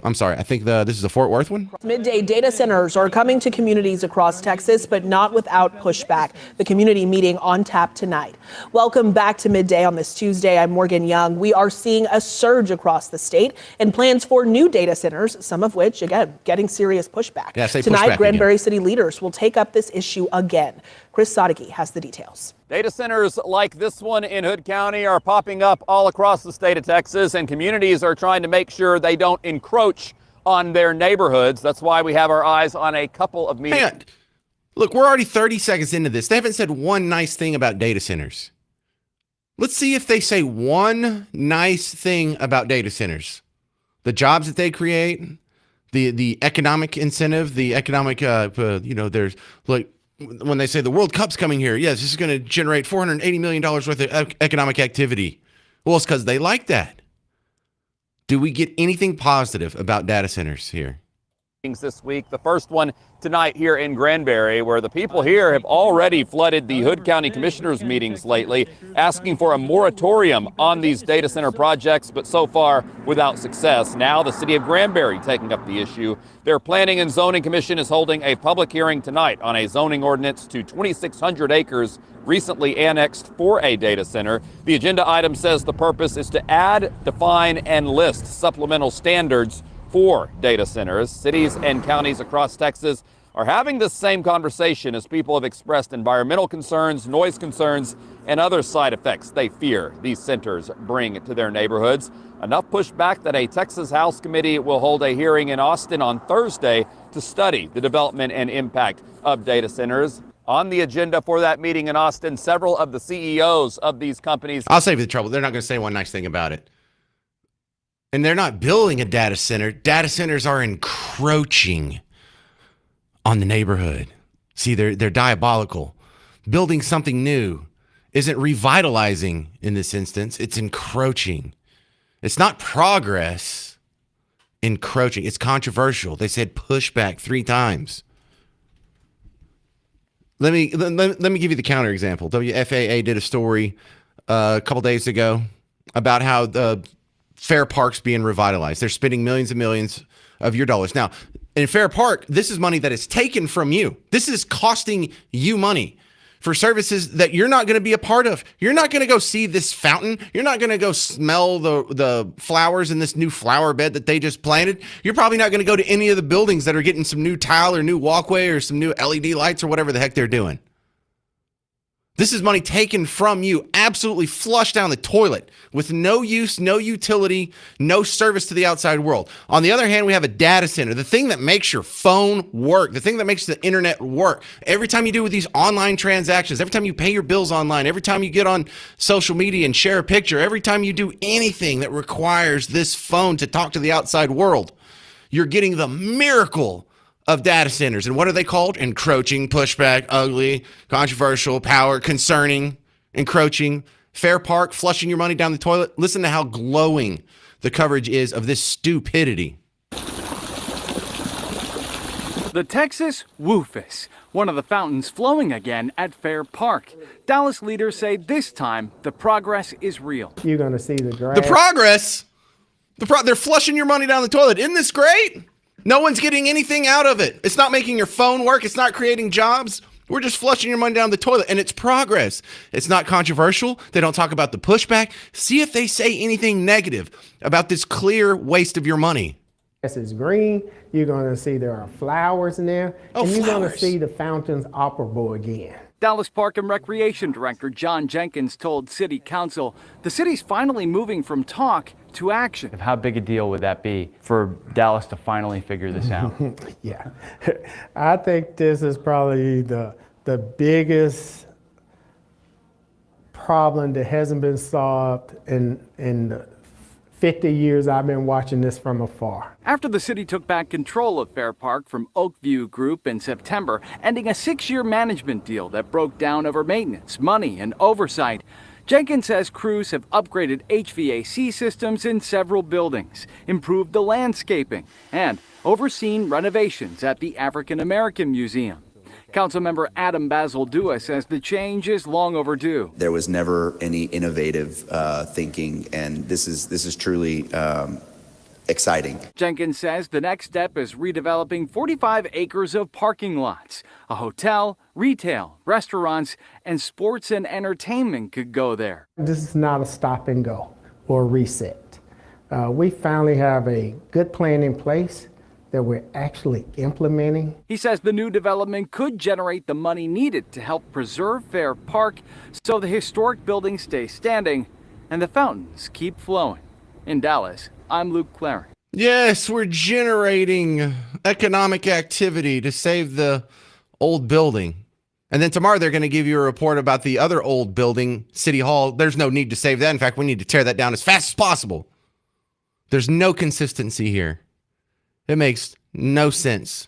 A: I'm sorry. I think this is the Fort Worth one.
S: Midday data centers are coming to communities across Texas, but not without pushback. The community meeting on tap tonight. Welcome back to Midday on this Tuesday. I'm Morgan Young. We are seeing a surge across the state and plans for new data centers, some of which, again, getting serious pushback.
A: Yeah, say
S: tonight,
A: pushback
S: Granbury
A: again.
S: City leaders will take up this issue again. Chris Sadeghi has the details.
T: Data centers like this one in Hood County are popping up all across the state of Texas, and communities are trying to make sure they don't encroach on their neighborhoods. That's why we have our eyes on a couple of meetings.
A: Hang on. Look, we're already 30 seconds into this. They haven't said one nice thing about data centers. Let's see if they say one nice thing about data centers. The jobs that they create, the economic incentive, the economic, there's like, when they say the World Cup's coming here, yes, this is going to generate $480 million worth of economic activity. Well, it's because they like that. Do we get anything positive about data centers here?
T: This week, the first one tonight here in Granbury, where the people here have already flooded the Hood County Commissioners meetings lately, asking for a moratorium on these data center projects, but so far without success. Now the city of Granbury taking up the issue. Their Planning and Zoning Commission is holding a public hearing tonight on a zoning ordinance to 2,600 acres recently annexed for a data center. The agenda item says the purpose is to add, define, and list supplemental standards for data centers. Cities and counties across Texas are having this same conversation as people have expressed environmental concerns, noise concerns, and other side effects they fear these centers bring to their neighborhoods. Enough pushback that a Texas House committee will hold a hearing in Austin on Thursday to study the development and impact of data centers. On the agenda for that meeting in Austin, several of the CEOs of these companies.
A: I'll save you the trouble. They're not going to say one nice thing about it. And they're not building a data center. Data centers are encroaching on the neighborhood. See, they're diabolical. Building something new isn't revitalizing in this instance. It's encroaching. It's not progress. Encroaching. It's controversial. They said pushback 3 times. Let me give you the counterexample. WFAA did a story a couple days ago about how the Fair Park's being revitalized. They're spending millions and millions of your dollars. Now, in Fair Park, this is money that is taken from you. This is costing you money for services that you're not going to be a part of. You're not going to go see this fountain. You're not going to go smell the flowers in this new flower bed that they just planted. You're probably not going to go to any of the buildings that are getting some new tile or new walkway or some new LED lights or whatever the heck they're doing. This is money taken from you, absolutely flushed down the toilet with no use, no utility, no service to the outside world. On the other hand, we have a data center, the thing that makes your phone work, the thing that makes the internet work. Every time you do with these online transactions, every time you pay your bills online, every time you get on social media and share a picture, every time you do anything that requires this phone to talk to the outside world, you're getting the miracle of data centers. And what are they called? Encroaching, pushback, ugly, controversial, power, concerning, encroaching, Fair Park, flushing your money down the toilet. Listen to how glowing the coverage is of this stupidity.
U: The Texas Woofus, one of the fountains flowing again at Fair Park. Dallas leaders say this time the progress is real.
V: You're going to see the grass.
A: The progress? They're flushing your money down the toilet. Isn't this great? No one's getting anything out of it. It's not making your phone work. It's not creating jobs. We're just flushing your money down the toilet, and it's progress. It's not controversial. They don't talk about the pushback. See if they say anything negative about this clear waste of your money.
V: This is green. You're going to see there are flowers in there, and you're going to see the fountains operable again.
U: Dallas Park and Recreation Director John Jenkins told City Council the city's finally moving from talk to action.
W: How big a deal would that be for Dallas to finally figure this out?
V: Yeah, I think this is probably the biggest problem that hasn't been solved in the 50 years I've been watching this from afar.
U: After the city took back control of Fair Park from Oakview Group in September, ending a 6-year management deal that broke down over maintenance, money, and oversight, Jenkins says crews have upgraded HVAC systems in several buildings, improved the landscaping, and overseen renovations at the African American Museum. Councilmember Adam Basil-Dua says the change is long overdue.
X: There was never any innovative thinking, and this is truly exciting.
U: Jenkins says the next step is redeveloping 45 acres of parking lots. A hotel, retail, restaurants, and sports and entertainment could go there.
V: This is not a stop and go or a reset. We finally have a good plan in place that we're actually implementing.
U: He says the new development could generate the money needed to help preserve Fair Park so the historic buildings stay standing and the fountains keep flowing. In Dallas, I'm Luke Claren.
A: Yes, we're generating economic activity to save the old building. And then tomorrow they're going to give you a report about the other old building, City Hall. There's no need to save that. In fact, we need to tear that down as fast as possible. There's no consistency here. It makes no sense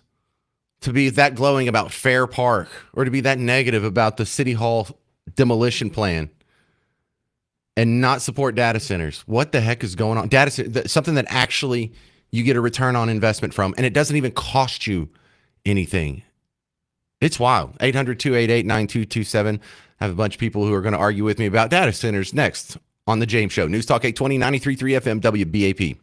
A: to be that glowing about Fair Park or to be that negative about the City Hall demolition plan and not support data centers. What the heck is going on? Data center, something that actually you get a return on investment from, and it doesn't even cost you anything. It's wild. 800-288-9227. I have a bunch of people who are going to argue with me about data centers next on The James Show. News Talk 820, 93.3 FM, WBAP.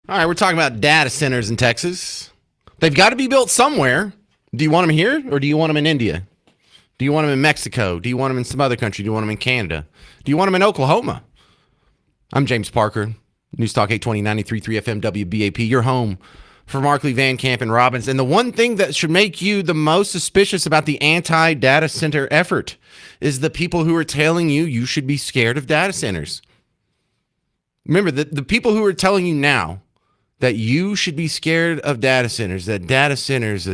A: All right, we're talking about data centers in Texas. They've got to be built somewhere. Do you want them here or do you want them in India? Do you want them in Mexico? Do you want them in some other country? Do you want them in Canada? Do you want them in Oklahoma? I'm James Parker, News Talk 820, 93.3 FM WBAP, your home for Markley, Van Camp, and Robbins. And the one thing that should make you the most suspicious about the anti-data center effort is the people who are telling you you should be scared of data centers. Remember, the people who are telling you now that you should be scared of data centers, that data centers,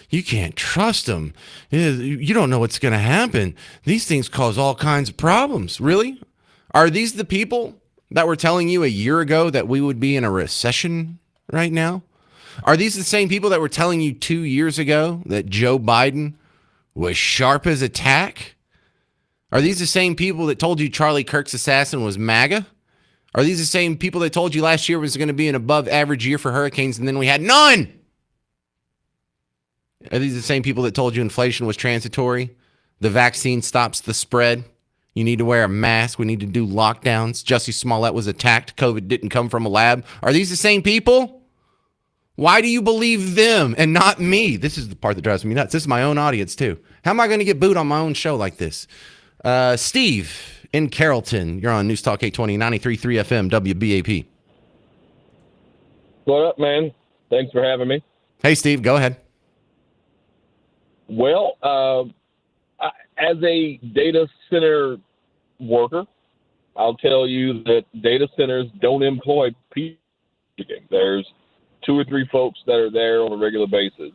A: you can't trust them. You don't know what's going to happen. These things cause all kinds of problems. Really? Are these the people that were telling you a year ago that we would be in a recession right now? Are these the same people that were telling you 2 years ago that Joe Biden was sharp as a tack? Are these the same people that told you Charlie Kirk's assassin was MAGA? Are these the same people that told you last year was going to be an above average year for hurricanes and then we had none? Are these the same people that told you inflation was transitory? The vaccine stops the spread. You need to wear a mask. We need to do lockdowns. Jussie Smollett was attacked. COVID didn't come from a lab. Are these the same people? Why do you believe them and not me? This is the part that drives me nuts. This is my own audience too. How am I going to get booed on my own show like this? Steve in Carrollton, you're on News Talk 820, 93.3 FM, WBAP.
B: What up, man? Thanks for having me.
A: Hey, Steve, go ahead.
B: Well, as a data center worker, I'll tell you that data centers don't employ people. There's 2 or 3 folks that are there on a regular basis.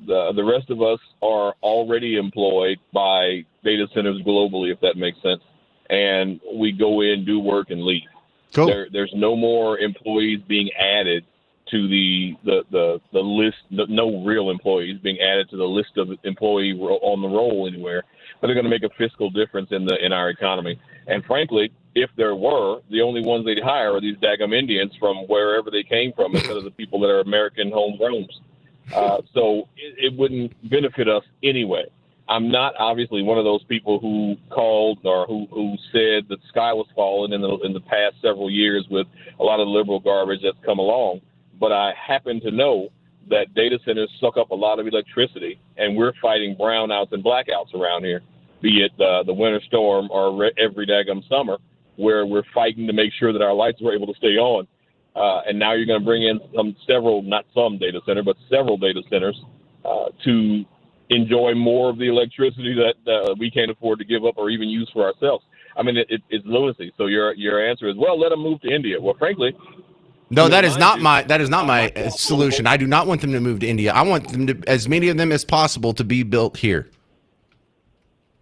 B: The rest of us are already employed by data centers globally, if that makes sense. And we go in, do work, and leave.
A: Cool.
B: There's no more employees being added to the list. No real employees being added to the list of employee on the roll anywhere. But they're going to make a fiscal difference in our economy. And frankly, if there were, the only ones they'd hire are these daggum Indians from wherever they came from, instead of the people that are American homegrowns. So it wouldn't benefit us anyway. I'm not obviously one of those people who called or who said that the sky was falling in the past several years with a lot of liberal garbage that's come along. But I happen to know that data centers suck up a lot of electricity, and we're fighting brownouts and blackouts around here, be it the winter storm or every daggum summer, where we're fighting to make sure that our lights are able to stay on. And now you're going to bring in several data centers to enjoy more of the electricity that we can't afford to give up or even use for ourselves. I mean, it's lunacy. So your answer is, well, let them move to India. Well, frankly,
A: no, that is not my solution. I do not want them to move to India. I want them to, as many of them as possible, to be built here.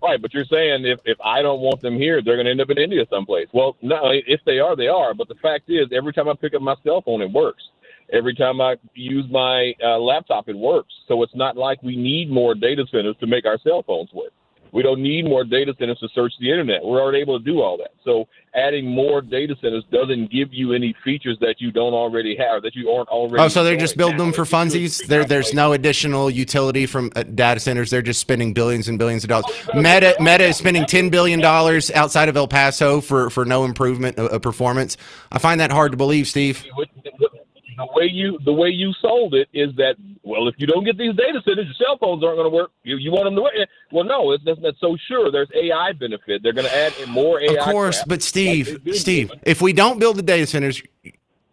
B: Right, but you're saying if I don't want them here, they're going to end up in India someplace. Well, no, if they are, they are. But the fact is, every time I pick up my cell phone, it works. Every time I use my laptop, it works. So it's not like we need more data centers to make our cell phones work. We don't need more data centers to search the internet. We're already able to do all that. So adding more data centers doesn't give you any features that you don't already have, that you aren't already.
A: Oh, so they're just building them for funsies? There's no additional utility from data centers. They're just spending billions and billions of dollars. Meta is spending $10 billion outside of El Paso for no improvement of performance. I find that hard to believe, Steve.
B: The way you sold it is that, well, if you don't get these data centers, your cell phones aren't going to work. You want them to work. Well, no, that's not so sure. There's AI benefit. They're going to add more AI.
A: Of course, but Steve, if we don't build the data centers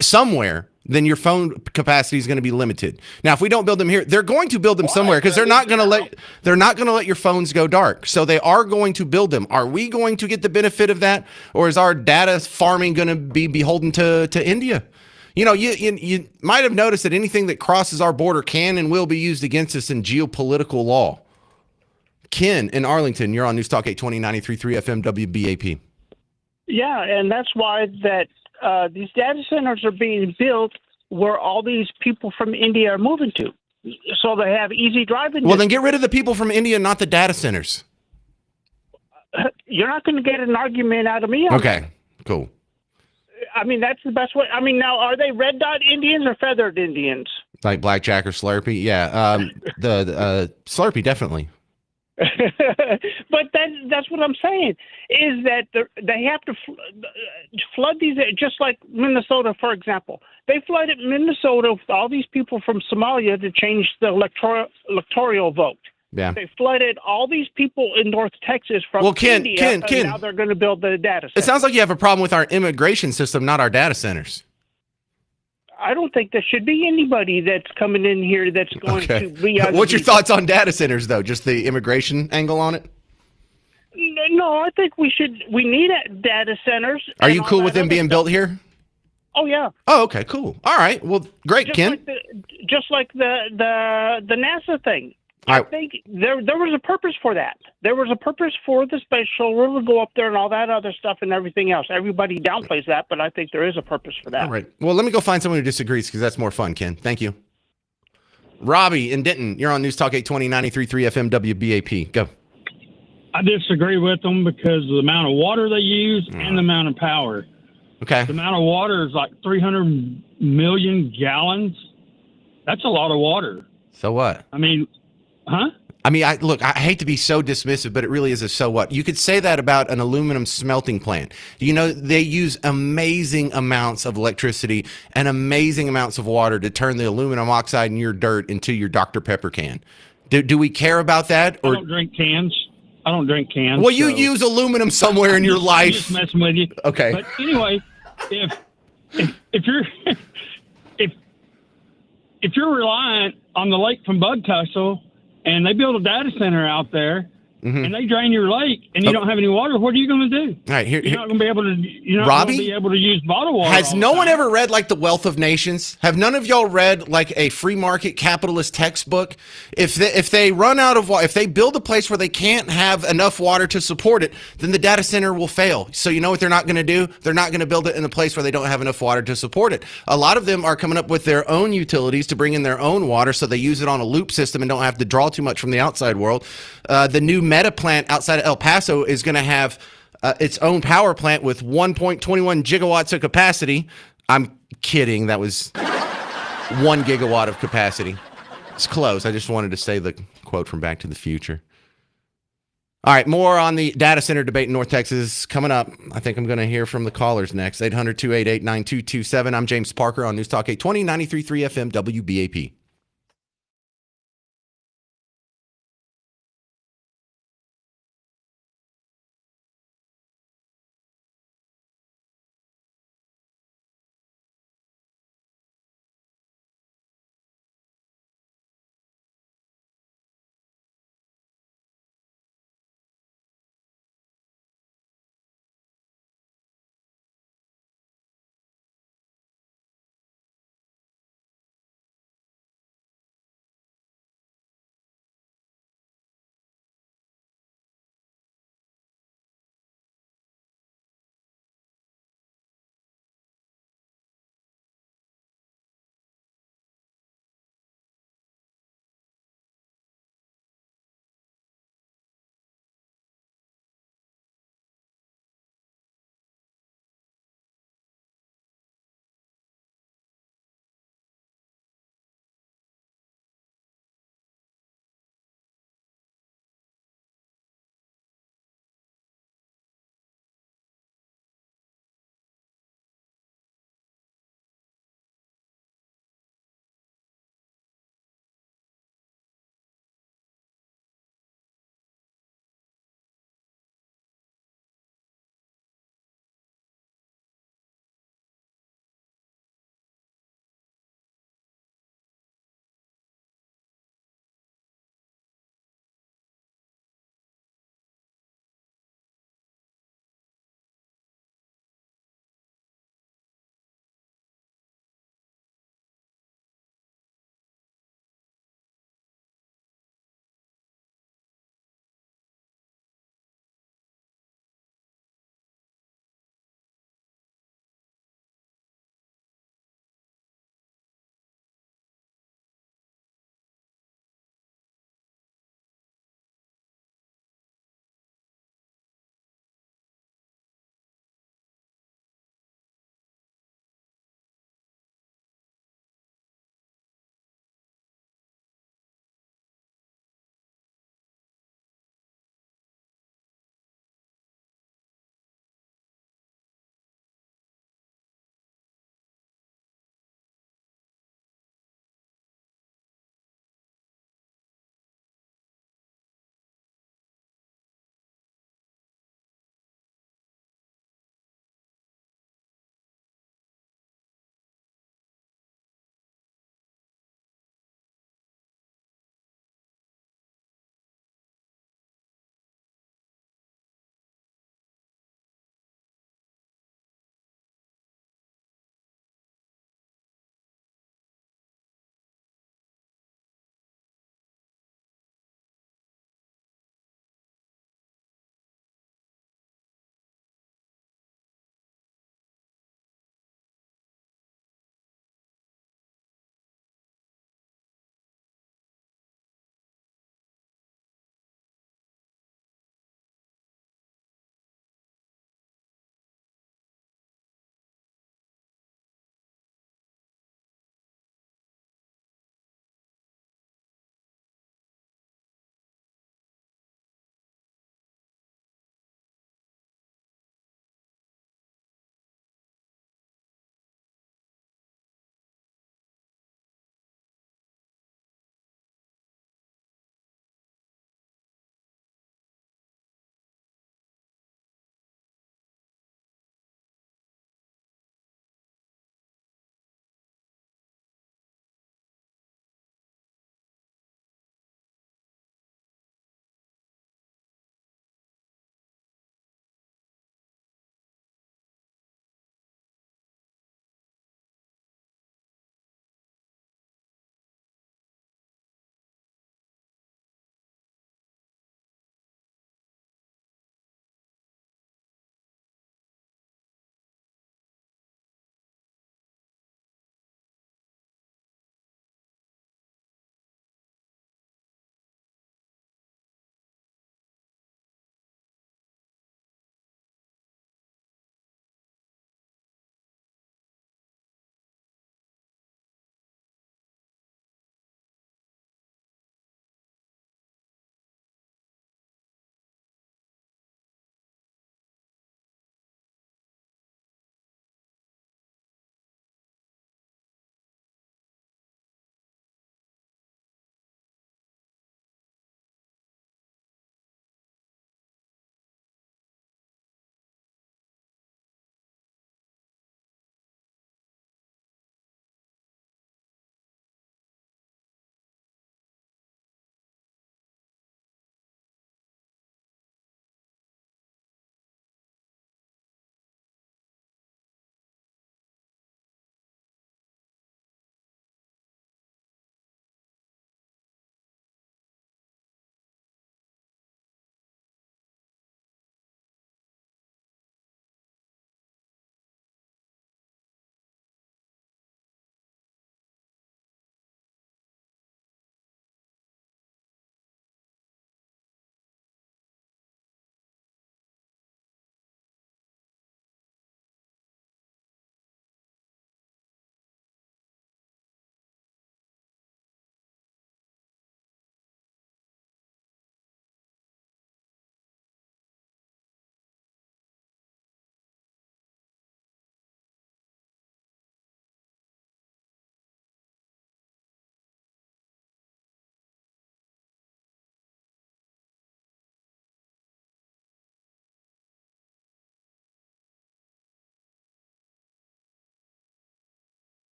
A: somewhere, then your phone capacity is going to be limited. Now, if we don't build them here, they're going to build them somewhere because they're not going to let your phones go dark. So they are going to build them. Are we going to get the benefit of that, or is our data farming going to be beholden to India? You know, you might have noticed that anything that crosses our border can and will be used against us in geopolitical law. Ken in Arlington, you're on News Talk 820, 93.3 FM WBAP.
C: Yeah, and that's why that these data centers are being built where all these people from India are moving to, so they have easy driving.
A: Well, then get rid of the people from India, not the data centers.
C: You're not going to get an argument out of me on
A: Okay,
C: that.
A: cool.
C: I mean, that's the best way. I mean, now, are they red dot Indians or feathered Indians?
A: Like Blackjack or Slurpee? Yeah, the Slurpee, definitely.
C: But that's what I'm saying, is that they have to flood these, just like Minnesota, for example. They flooded Minnesota with all these people from Somalia to change the electoral vote.
A: Yeah.
C: They flooded all these people in North Texas from India, and now they're going to build the data center.
A: It sounds like you have a problem with our immigration system, not our data centers.
C: I don't think there should be anybody that's coming in here that's going to be on.
A: What's your thoughts on data centers, though? Just the immigration angle on it?
C: No, I think we need data centers.
A: Are you cool with them being built here?
C: Oh yeah.
A: Oh, okay, cool. All right. Well, great, Ken.
C: Just like the NASA thing.
A: I
C: think there was a purpose for that. There was a purpose for the space shuttle to go up there and all that other stuff and everything else. Everybody downplays that, but I think there is a purpose for that.
A: All right. Well, let me go find someone who disagrees because that's more fun, Ken. Thank you. Robbie in Denton, you're on News Talk 820, 93.3 FM WBAP. Go.
D: I disagree with them because of the amount of water they use and the amount of power.
A: Okay.
D: The amount of water is like 300 million gallons. That's a lot of water.
A: So what?
D: I mean, huh?
A: I mean, I hate to be so dismissive, but it really is a so what. You could say that about an aluminum smelting plant. You know, they use amazing amounts of electricity and amazing amounts of water to turn the aluminum oxide in your dirt into your Dr. Pepper can. Do we care about that? Or
D: I don't drink cans. I don't drink cans.
A: Well, you use aluminum somewhere in your life.
D: I'm just messing with you.
A: Okay.
D: But anyway, if you're if you're reliant on the lake from Bugtussle and they build a data center out there and they drain your lake and you don't have any water, what are you going to do?
A: All right,
D: you're not going to be able to. You're not
A: Robbie?
D: going to be able to use bottled water.
A: Has
D: all
A: no
D: the
A: one
D: time.
A: ever read like The Wealth of Nations? Have none of y'all read like a free market capitalist textbook? If they run out of water, if they build a place where they can't have enough water to support it, then the data center will fail. So you know what they're not going to do? They're not going to build it in a place where they don't have enough water to support it. A lot of them are coming up with their own utilities to bring in their own water, so they use it on a loop system and don't have to draw too much from the outside world. The new Meta plant outside of El Paso is going to have its own power plant with 1.21 gigawatts of capacity. I'm kidding. That was 1 gigawatt of capacity. It's close. I just wanted to say the quote from Back to the Future. All right, more on the data center debate in North Texas coming up. I think I'm going to hear from the callers next. 800-288-9227. I'm James Parker on News Talk 820, 93.3 FM WBAP.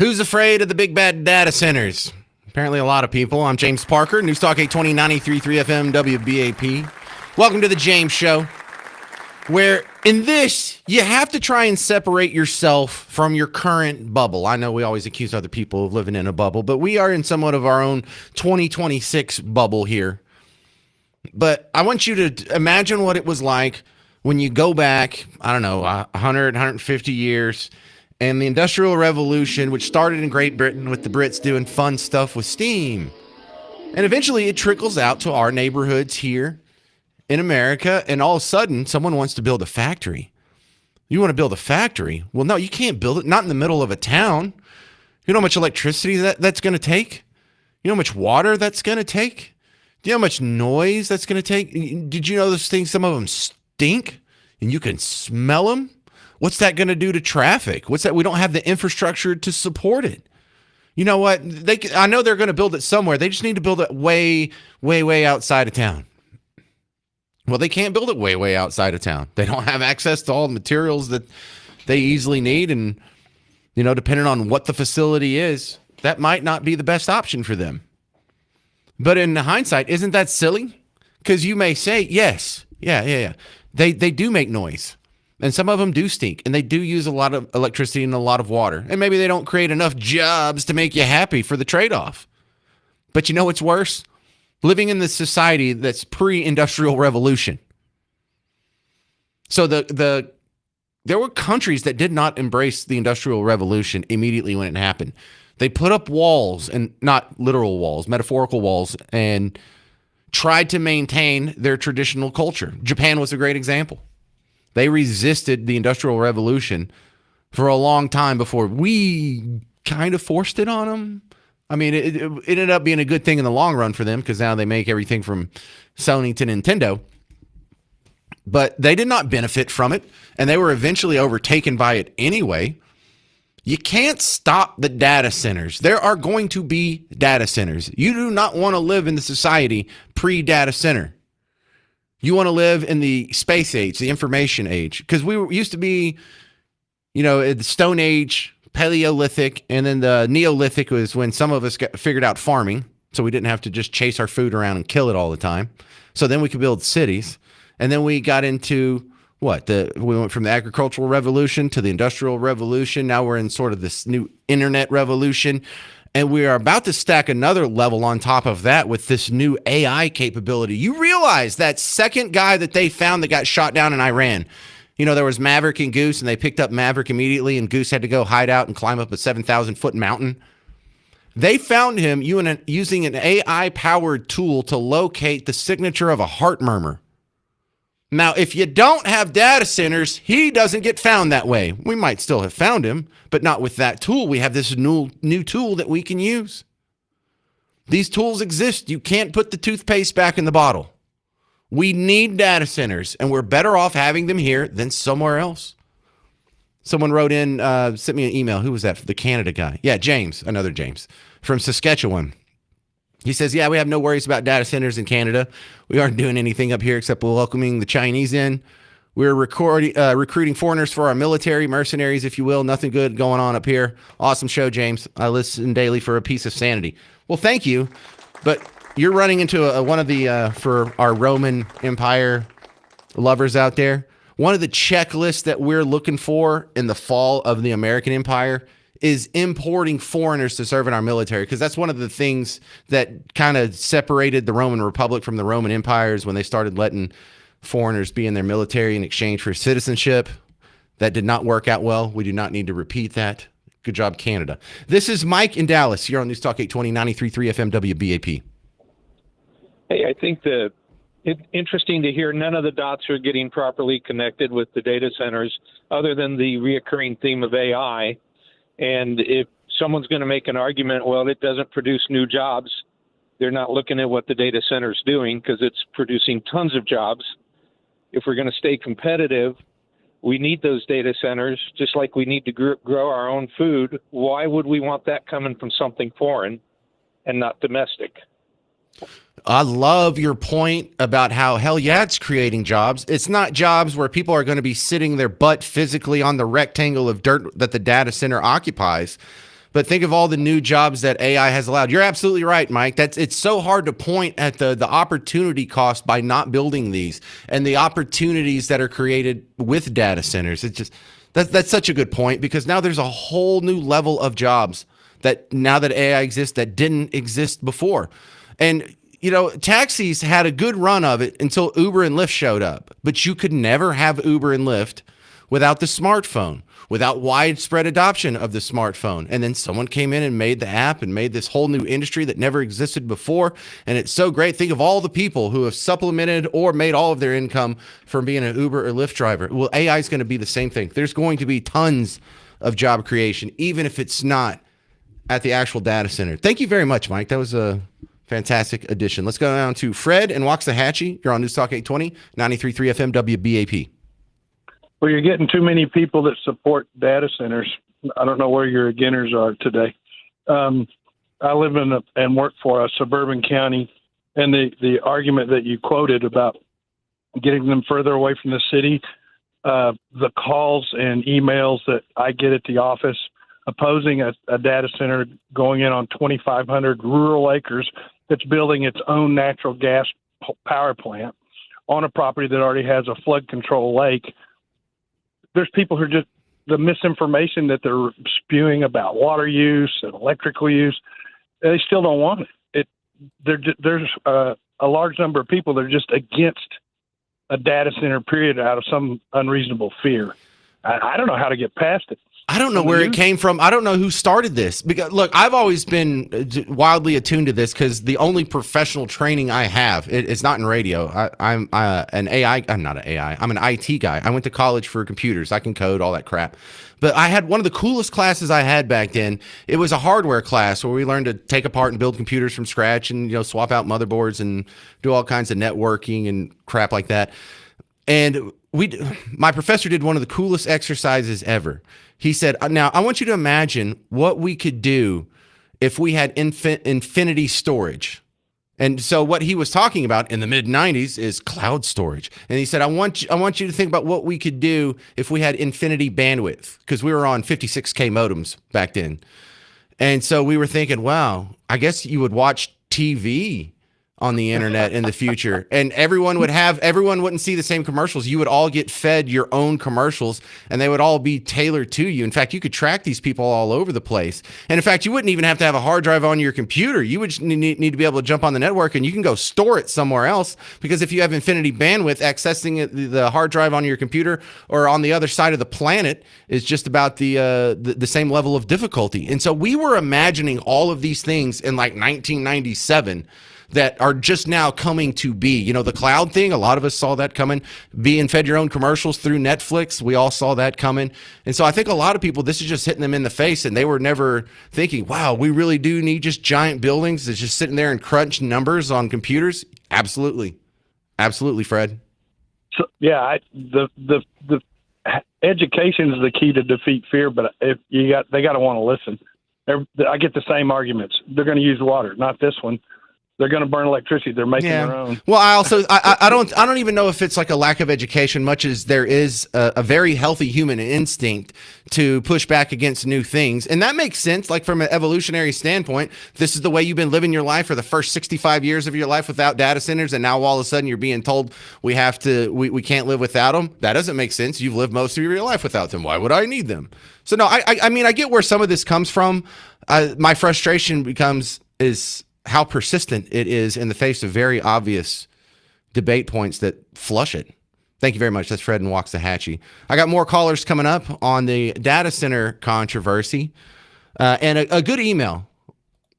A: Who's afraid of the big bad data centers? Apparently a lot of people. I'm James Parker, News Talk 820 93.3 FM WBAP. Welcome to the James Show, where in this, you have to try and separate yourself from your current bubble. I know we always accuse other people of living in a bubble, but we are in somewhat of our own 2026 bubble here. But I want you to imagine what it was like when you go back, I don't know, 100, 150 years, and the Industrial Revolution, which started in Great Britain with the Brits doing fun stuff with steam. And eventually it trickles out to our neighborhoods here in America, and all of a sudden someone wants to build a factory. You want to build a factory? Well, no, you can't build it, not in the middle of a town. You know how much electricity that's going to take? You know how much water that's going to take? Do you know how much noise that's going to take? Did you know those things, some of them stink and you can smell them? What's that going to do to traffic? What's that? We don't have the infrastructure to support it. You know what? I know they're going to build it somewhere. They just need to build it way, way, way outside of town. Well, they can't build it way, way outside of town. They don't have access to all the materials that they easily need. And, you know, depending on what the facility is, that might not be the best option for them. But in hindsight, isn't that silly? Because you may say, yes, yeah. They do make noise. And some of them do stink. And they do use a lot of electricity and a lot of water. And maybe they don't create enough jobs to make you happy for the trade-off. But you know what's worse? Living in this society that's pre-industrial revolution. So there were countries that did not embrace the industrial revolution immediately when it happened. They put up walls, and not literal walls, metaphorical walls, and tried to maintain their traditional culture. Japan was a great example. They resisted the Industrial Revolution for a long time before we kind of forced it on them. I mean, it ended up being a good thing in the long run for them because now they make everything from Sony to Nintendo. But they did not benefit from it, and they were eventually overtaken by it anyway. You can't stop the data centers. There are going to be data centers. You do not want to live in the society pre-data center. You want to live in the space age, the information age, because we used to be, you know, the Stone Age, Paleolithic, and then the Neolithic was when some of us figured out farming, so we didn't have to just chase our food around and kill it all the time. So then we could build cities, and then we got into we went from the agricultural revolution to the industrial revolution. Now we're in sort of this new internet revolution. And we are about to stack another level on top of that with this new AI capability. You realize that second guy that they found that got shot down in Iran, you know, there was Maverick and Goose, and they picked up Maverick immediately, and Goose had to go hide out and climb up a 7,000-foot mountain. They found him using an AI-powered tool to locate the signature of a heart murmur. Now, if you don't have data centers, he doesn't get found that way. We might still have found him, but not with that tool. We have this new tool that we can use. These tools exist. You can't put the toothpaste back in the bottle. We need data centers, and we're better off having them here than somewhere else. Someone wrote in, sent me an email. Who was that? The Canada guy. Yeah, James, another James, from Saskatchewan. He says, yeah, we have no worries about data centers in Canada. We aren't doing anything up here except welcoming the Chinese in. We're recruiting foreigners for our military, mercenaries, if you will. Nothing good going on up here. Awesome show, James. I listen daily for a piece of sanity. Well, thank you. But you're running into one of the, for our Roman Empire lovers out there, one of the checklists that we're looking for in the fall of the American Empire is importing foreigners to serve in our military, because that's one of the things that kind of separated the Roman Republic from the Roman empires when they started letting foreigners be in their military in exchange for citizenship. That did not work out well. We do not need to repeat that. Good job, Canada. This is Mike in Dallas. You're on News Talk 820, 93.3 FM WBAP.
E: Hey, I think it's interesting to hear none of the dots are getting properly connected with the data centers other than the reoccurring theme of AI. And if someone's going to make an argument, well, it doesn't produce new jobs, they're not looking at what the data center's doing because it's producing tons of jobs. If we're going to stay competitive, we need those data centers just like we need to grow our own food. Why would we want that coming from something foreign and not domestic?
A: I love your point about how, hell yeah, it's creating jobs. It's not jobs where people are going to be sitting their butt physically on the rectangle of dirt that the data center occupies, but think of all the new jobs that AI has allowed. You're absolutely right, Mike. It's so hard to point at the opportunity cost by not building these and the opportunities that are created with data centers. It's just that's such a good point, because now there's a whole new level of jobs that now that AI exists that didn't exist before. And taxis had a good run of it until Uber and Lyft showed up. But you could never have Uber and Lyft without the smartphone, without widespread adoption of the smartphone. And then someone came in and made the app and made this whole new industry that never existed before. And it's so great. Think of all the people who have supplemented or made all of their income from being an Uber or Lyft driver. Well, AI is going to be the same thing. There's going to be tons of job creation, even if it's not at the actual data center. Thank you very much, Mike. That was a fantastic addition. Let's go down to Fred and Waxahachie. You're on News Talk 820, 93.3 FM WBAP.
G: Well, you're getting too many people that support data centers. I don't know where your beginners are today. I live in and work for a suburban county, and the argument that you quoted about getting them further away from the city, the calls and emails that I get at the office opposing a data center going in on 2,500 rural acres that's building its own natural gas power plant on a property that already has a flood control lake. There's people who are just, the misinformation that they're spewing about water use and electrical use, they still don't want it. There's a large number of people that are just against a data center, period, out of some unreasonable fear. I don't know how to get past it.
A: I don't know where it came from. I don't know who started this. Because look, I've always been wildly attuned to this because the only professional training I have, it's not in radio. I'm an AI. I'm not an AI. I'm an IT guy. I went to college for computers. I can code, all that crap. But I had one of the coolest classes I had back then. It was a hardware class where we learned to take apart and build computers from scratch and swap out motherboards and do all kinds of networking and crap like that. And my professor did one of the coolest exercises ever. He said, now I want you to imagine what we could do if we had infinity storage. And so what he was talking about in the mid 90s is cloud storage. And he said, I want you to think about what we could do if we had infinity bandwidth, because we were on 56K modems back then. And so we were thinking, wow, I guess you would watch TV on the internet in the future, and everyone wouldn't see the same commercials. You would all get fed your own commercials, and they would all be tailored to you. In fact, you could track these people all over the place. And in fact, you wouldn't even have to have a hard drive on your computer. You would just need to be able to jump on the network, and you can go store it somewhere else, because if you have infinity bandwidth, accessing the hard drive on your computer or on the other side of the planet is just about the same level of difficulty. And so we were imagining all of these things in like 1997 that are just now coming to be. The cloud thing, a lot of us saw that coming. Being fed your own commercials through Netflix, we all saw that coming. And so I think a lot of people, this is just hitting them in the face, and they were never thinking, wow, we really do need just giant buildings that's just sitting there and crunch numbers on computers. Absolutely. Absolutely, Fred.
G: So, yeah, the education is the key to defeat fear, but if they got to want to listen. I get the same arguments. They're going to use water, not this one. They're going to burn electricity. They're making their own.
A: Well, I don't even know if it's like a lack of education, much as there is a very healthy human instinct to push back against new things. And that makes sense. Like from an evolutionary standpoint, this is the way you've been living your life for the first 65 years of your life without data centers. And now all of a sudden you're being told we can't live without them. That doesn't make sense. You've lived most of your life without them. Why would I need them? So no, I mean, I get where some of this comes from. My frustration is how persistent it is in the face of very obvious debate points that flush it. Thank you very much. That's Fred and Waxahachie. I got more callers coming up on the data center controversy and a good email.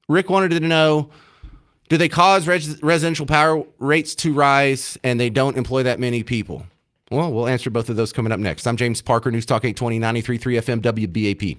A: Rick wanted to know, do they cause residential power rates to rise and they don't employ that many people? Well, we'll answer both of those coming up next. I'm James Parker, News Talk 820, 93.3 FM WBAP.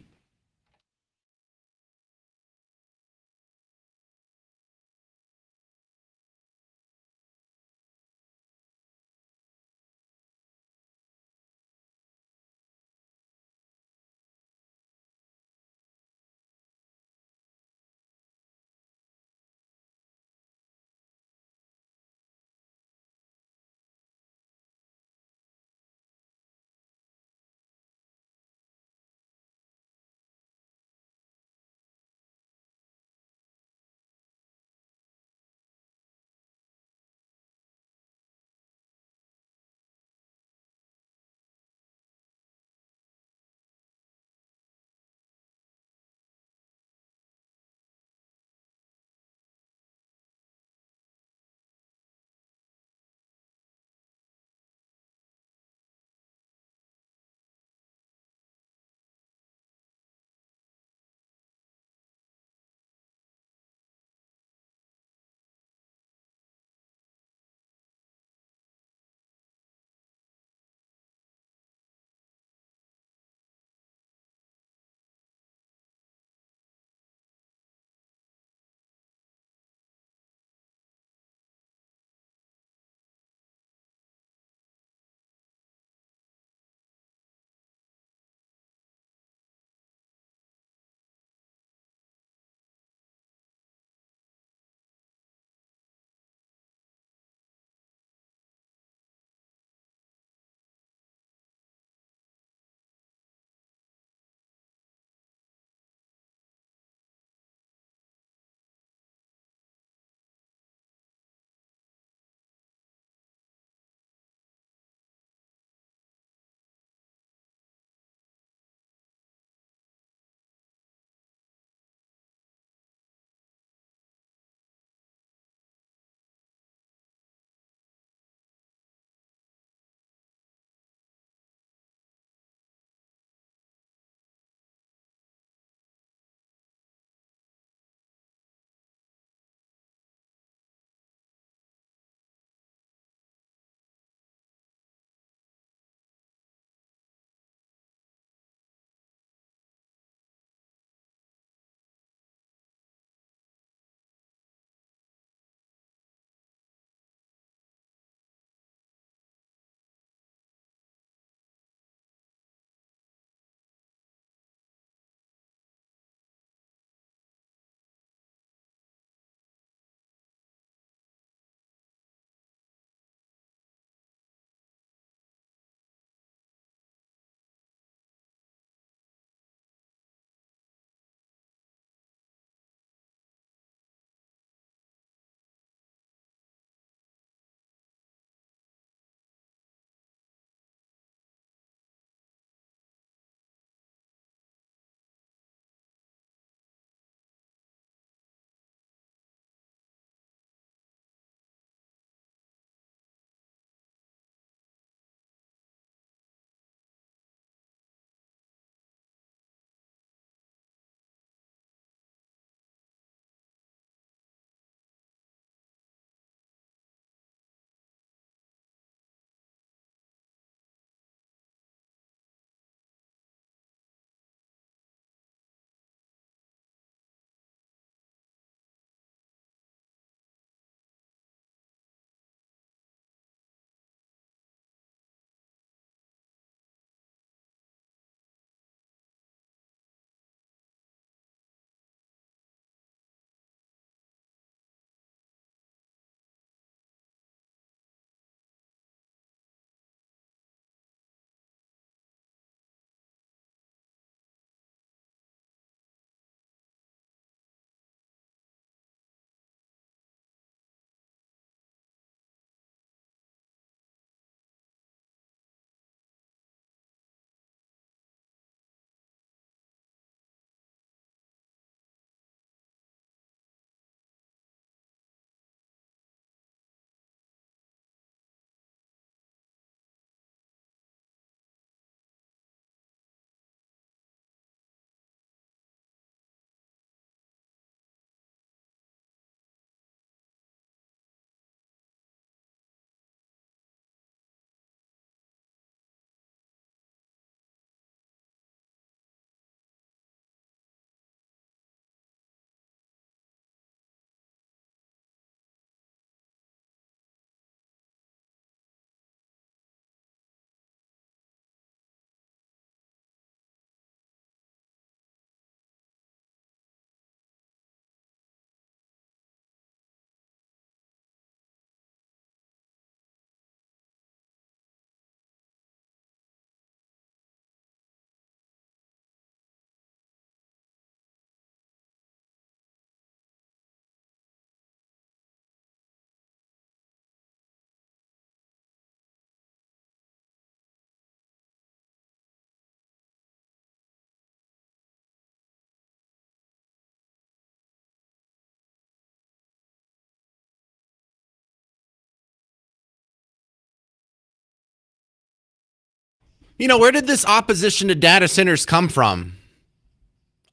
A: Where did this opposition to data centers come from?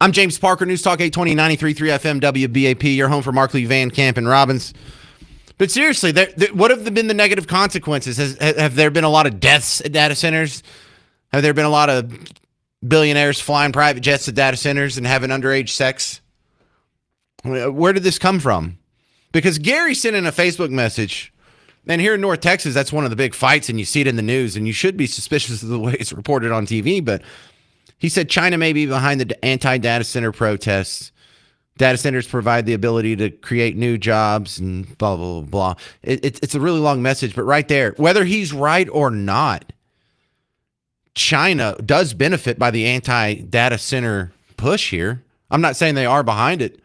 A: I'm James Parker, News Talk 820, 93.3 FM, WBAP, your home for Markley, Van Camp, and Robbins. But seriously, what have been the negative consequences? Have there been a lot of deaths at data centers? Have there been a lot of billionaires flying private jets to data centers and having underage sex? Where did this come from? Because Gary sent in a Facebook message, and here in North Texas, that's one of the big fights, and you see it in the news, and you should be suspicious of the way it's reported on TV, but he said China may be behind the anti-data center protests. Data centers provide the ability to create new jobs and blah, blah, blah, blah. It's a really long message, but right there, whether he's right or not, China does benefit by the anti-data center push here. I'm not saying they are behind it,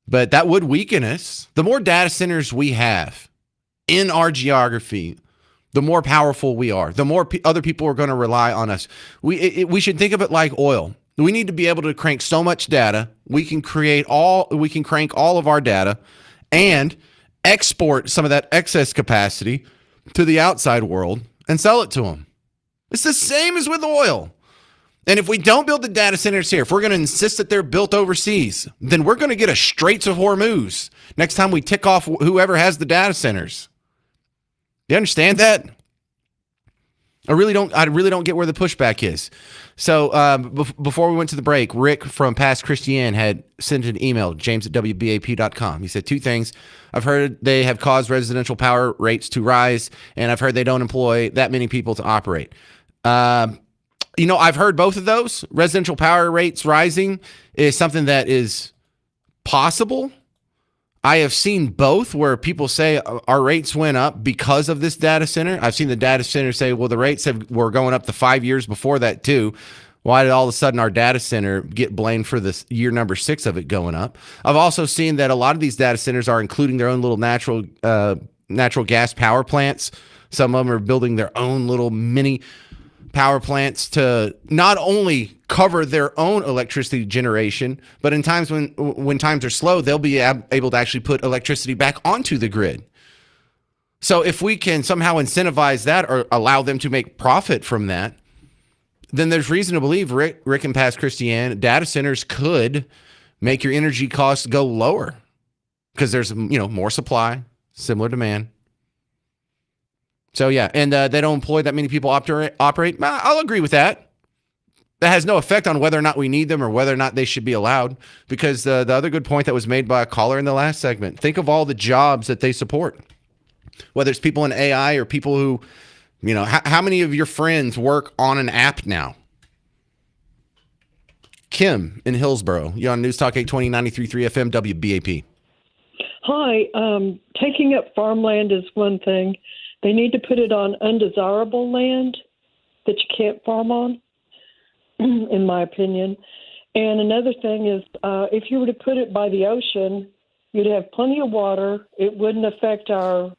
A: but that would weaken us. The more data centers we have in our geography, the more powerful we are, the more other people are going to rely on us. We should think of it like oil. We need to be able to crank so much data. We can crank all of our data and export some of that excess capacity to the outside world and sell it to them. It's the same as with oil. And if we don't build the data centers here, if we're going to insist that they're built overseas, then we're going to get a Straits of Hormuz next time we tick off whoever has the data centers. You understand that? I really don't get where the pushback is. So before we went to the break, Rick from Past Christian had sent an email, james@wbap.com. He said two things. I've heard they have caused residential power rates to rise, and I've heard they don't employ that many people to operate. I've heard both of those. Residential power rates rising is something that is possible. I have seen both where people say our rates went up because of this data center. I've seen the data center say, well, the rates were going up the 5 years before that too. Why did all of a sudden our data center get blamed for this year number 6 of it going up? I've also seen that a lot of these data centers are including their own little natural gas power plants. Some of them are building their own little mini power plants to not only cover their own electricity generation, but in times when times are slow, they'll be able to actually put electricity back onto the grid. So if we can somehow incentivize that or allow them to make profit from that, then there's reason to believe, Rick and Past Christian, data centers could make your energy costs go lower because there's more supply, similar demand. So, yeah, and they don't employ that many people operate. I'll agree with that. That has no effect on whether or not we need them or whether or not they should be allowed, because the other good point that was made by a caller in the last segment, think of all the jobs that they support, whether it's people in AI or people who, how many of your friends work on an app now? Kim in Hillsboro, you're on News Talk 820, 93.3 FM, WBAP.
F: Hi. Taking up farmland is one thing. They need to put it on undesirable land that you can't farm on, in my opinion. And another thing is, if you were to put it by the ocean, you'd have plenty of water. It wouldn't affect our,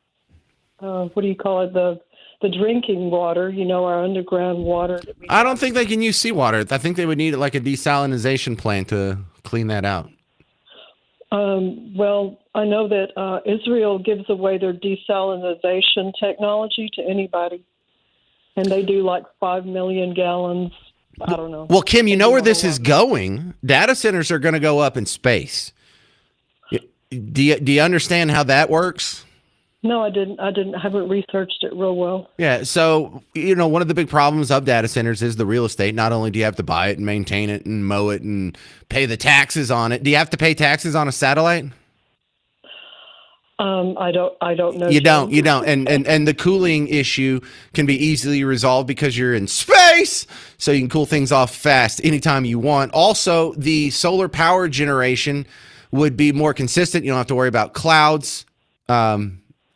F: the drinking water, our underground water.
A: I don't think they can use seawater. I think they would need like a desalination plant to clean that out.
F: Well, I know that Israel gives away their desalination technology to anybody, and they do like 5 million gallons. I don't know.
A: Well, Kim, you know where this is going. Data centers are going to go up in space. Do you understand how that works?
F: No, I didn't. I haven't researched it real well.
A: Yeah. So, one of the big problems of data centers is the real estate. Not only do you have to buy it and maintain it and mow it and pay the taxes on it. Do you have to pay taxes on a satellite?
F: I don't know.
A: You don't. And the cooling issue can be easily resolved because you're in space, so you can cool things off fast anytime you want. Also, the solar power generation would be more consistent. You don't have to worry about clouds.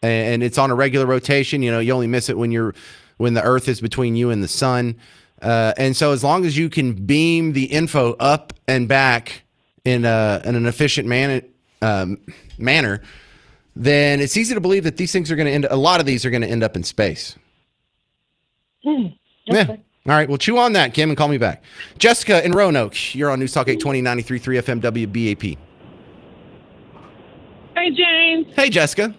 A: And it's on a regular rotation. You only miss it when the Earth is between you and the sun. And so as long as you can beam the info up and back in an efficient manner, then it's easy to believe that these things a lot of these are going to end up in space.
F: Okay.
A: Yeah. All right. Well, chew on that, Kim, and call me back. Jessica in Roanoke, you're on News Talk 820, 93.3 FM, WBAP.
H: Hey, James.
A: Hey, Jessica.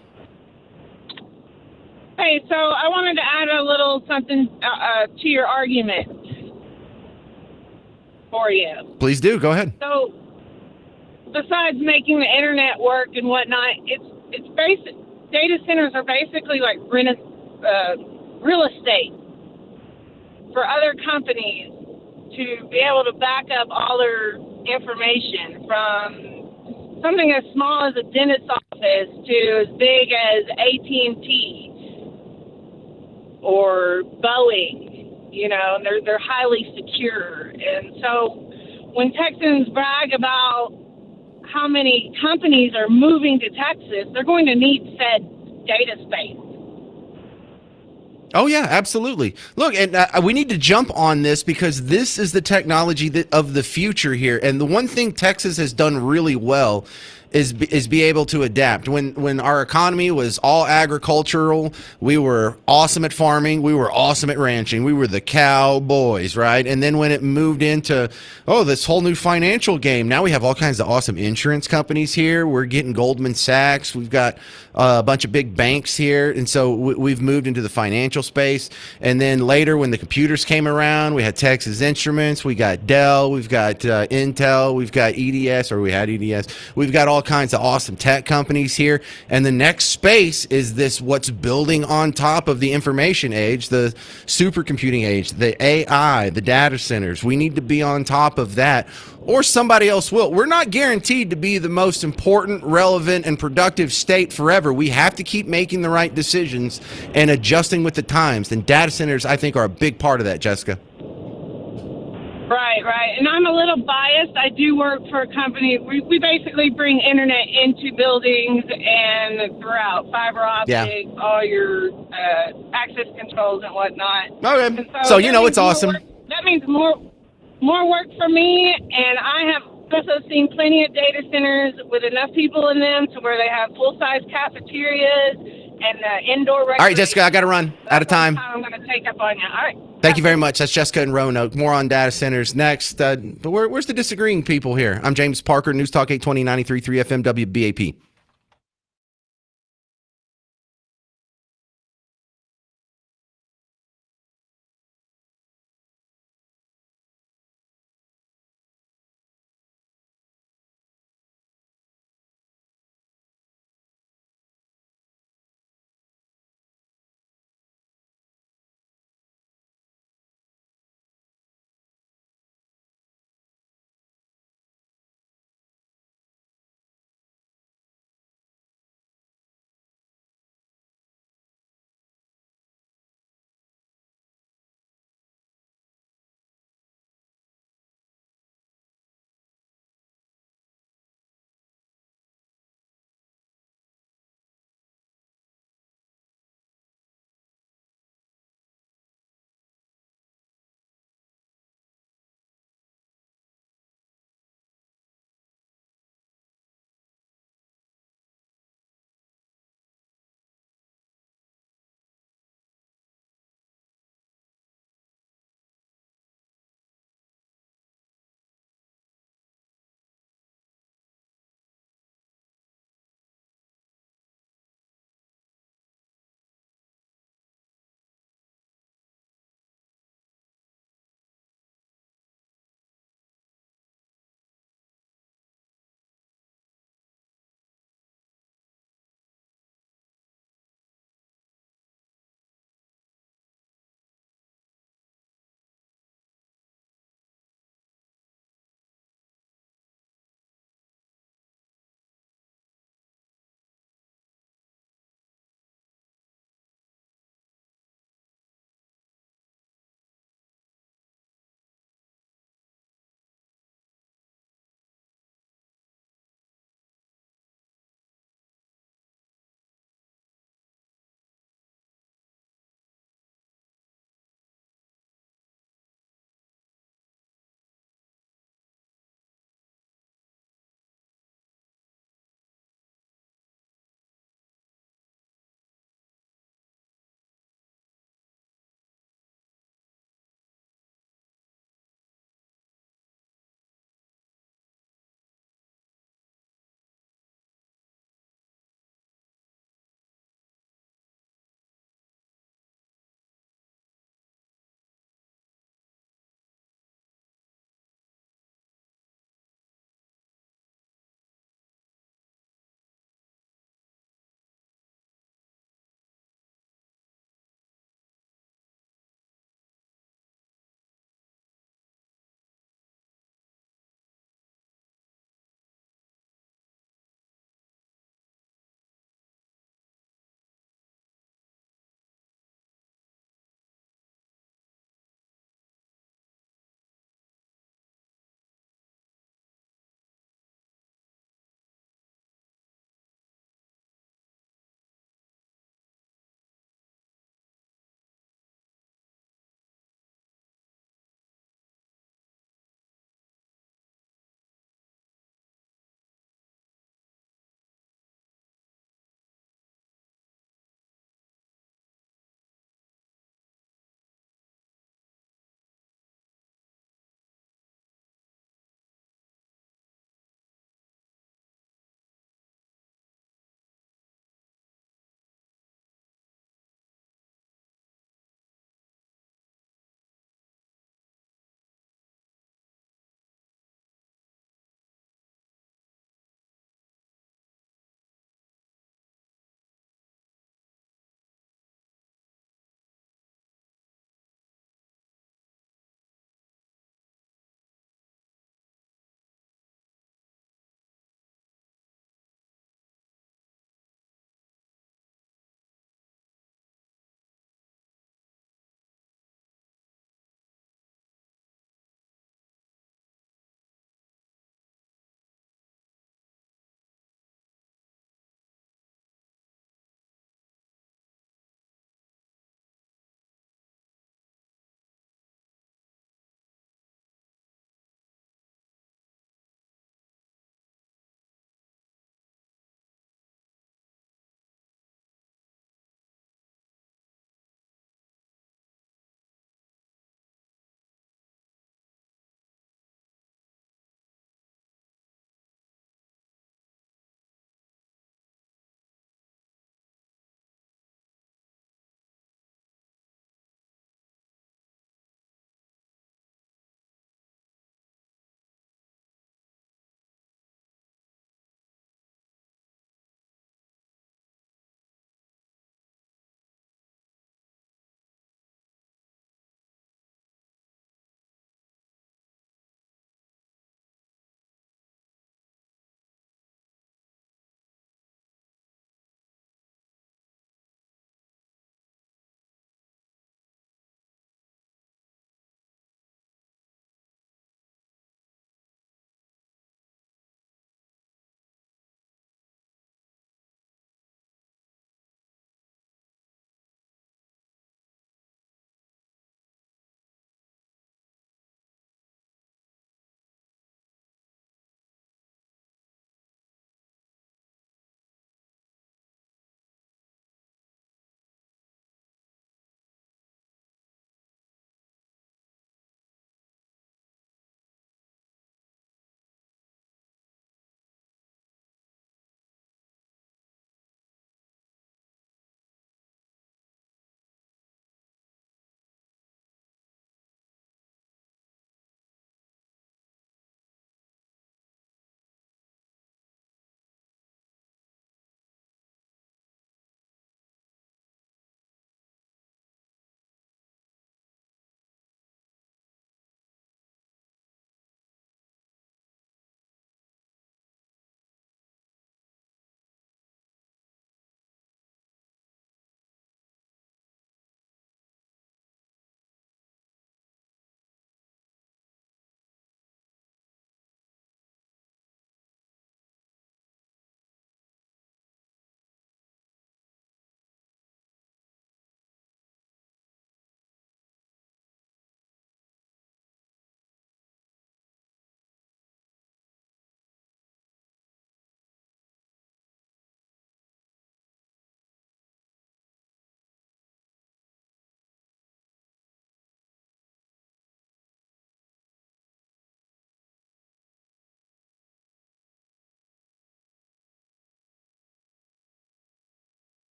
H: Hey, so I wanted to add a little something to your argument for you.
A: Please do. Go ahead.
H: So, besides making the internet work and whatnot, it's basic. Data centers are basically like real estate for other companies to be able to back up all their information, from something as small as a dentist's office to as big as AT&T or Boeing. You know, they're highly secure. And so when Texans brag about how many companies are moving to Texas, they're going to need said data space.
A: Oh yeah, absolutely. Look, and we need to jump on this because this is the technology of the future here. And the one thing Texas has done really well is be able to adapt. When our economy was all agricultural, we were awesome at farming, we were awesome at ranching, we were the cowboys, right? And then when it moved into this whole new financial game, now we have all kinds of awesome insurance companies here. We're getting Goldman Sachs, we've got a bunch of big banks here, and so we've moved into the financial space. And then later, when the computers came around, we had Texas Instruments, we got Dell, we've got Intel, we've got EDS, or we had EDS. We've got all kinds of awesome tech companies here. And the next space is this, what's building on top of the information age, the supercomputing age, the AI, the data centers. We need to be on top of that, or somebody else will. We're not guaranteed to be the most important, relevant, and productive state forever. We have to keep making the right decisions and adjusting with the times. And data centers, I think, are a big part of that, Jessica.
H: Right. And I'm a little biased. I do work for a company. We basically bring internet into buildings and throughout fiber optic, all your access controls and whatnot.
A: Okay.
H: And
A: So you know it's awesome.
H: That means more work for me, and I have also seen plenty of data centers with enough people in them to where they have full-size cafeterias and indoor recreation.
A: All right, Jessica, I got to run. Out of time.
H: I'm going to take up on you. All right.
A: Thank you very much. That's Jessica in Roanoke. More on data centers next. But where's the disagreeing people here? I'm James Parker, News Talk 820, 93.3 FM, WBAP.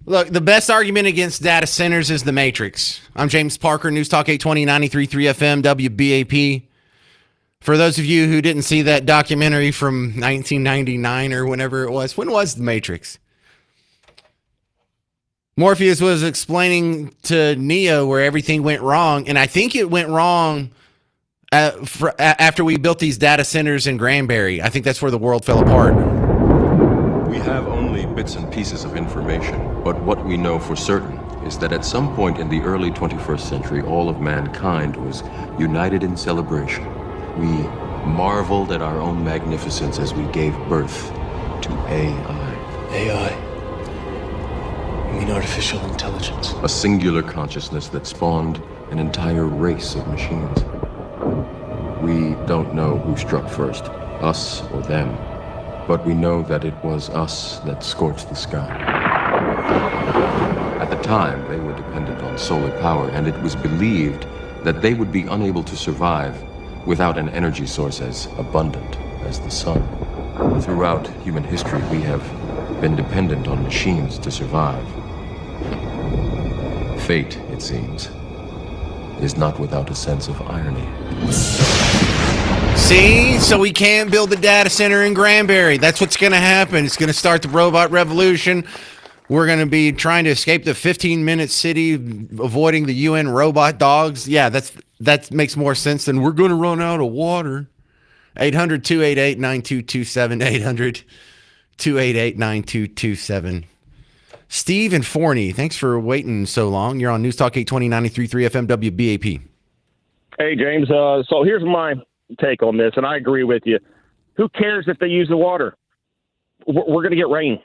A: Look, the best argument against data centers is the Matrix. I'm James Parker, News Talk 820, 93.3 FM, WBAP. For those of you who didn't see that documentary from 1999 or whenever it was, when was the Matrix? Morpheus was explaining to Neo where everything went wrong, and I think it went wrong after we built these data centers in Granbury. I think that's where the world fell apart.
I: We have only bits and pieces of information, but what we know for certain is that at some point in the early 21st century, all of mankind was united in celebration. We marveled at our own magnificence as we gave birth to AI.
J: AI? You mean artificial intelligence?
I: A singular consciousness that spawned an entire race of machines. We don't know who struck first, us or them, but we know that it was us that scorched the sky. At the time, they were dependent on solar power, and it was believed that they would be unable to survive without an energy source as abundant as the sun. Throughout human history, we have been dependent on machines to survive. Fate, it seems, is not without a sense of irony.
A: See? So we can't build the data center in Granbury. That's what's going to happen. It's going to start the robot revolution. We're going to be trying to escape the 15-minute city, avoiding the UN robot dogs. Yeah, that makes more sense than we're going to run out of water. 800-288-9227. 800-288-9227. Steve and Forney, thanks for waiting so long. You're on News Talk 820, 93.3 FM, WBAP.
K: Hey, James. So here's my take on this, and I agree with you. Who cares if they use the water? We're going to get rain.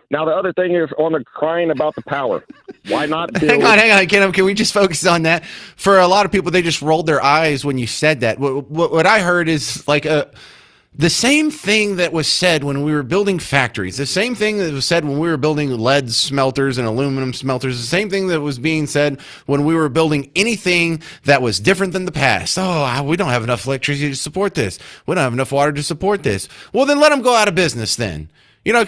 K: Now, the other thing is on the crying about the power. Why not build...
A: Hang on. Can we just focus on that? For a lot of people, they just rolled their eyes when you said that. What I heard is like the same thing that was said when we were building factories, the same thing that was said when we were building lead smelters and aluminum smelters, the same thing that was being said when we were building anything that was different than the past. Oh, we don't have enough electricity to support this. We don't have enough water to support this. Well, then let them go out of business then. You know,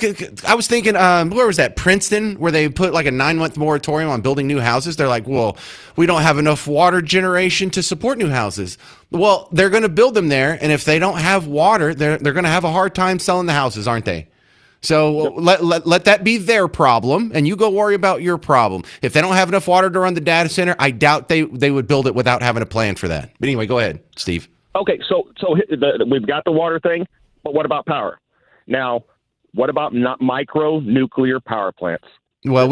A: I was thinking, where was that? Princeton, where they put like a 9-month moratorium on building new houses. They're like, well, we don't have enough water generation to support new houses. Well, they're going to build them there. And if they don't have water, they're going to have a hard time selling the houses, aren't they? So let that be their problem, and you go worry about your problem. If they don't have enough water to run the data center, I doubt they would build it without having a plan for that. But anyway, go ahead, Steve.
K: Okay, so we've got the water thing, but what about power? Now, what about not micro nuclear power plants?
A: Well,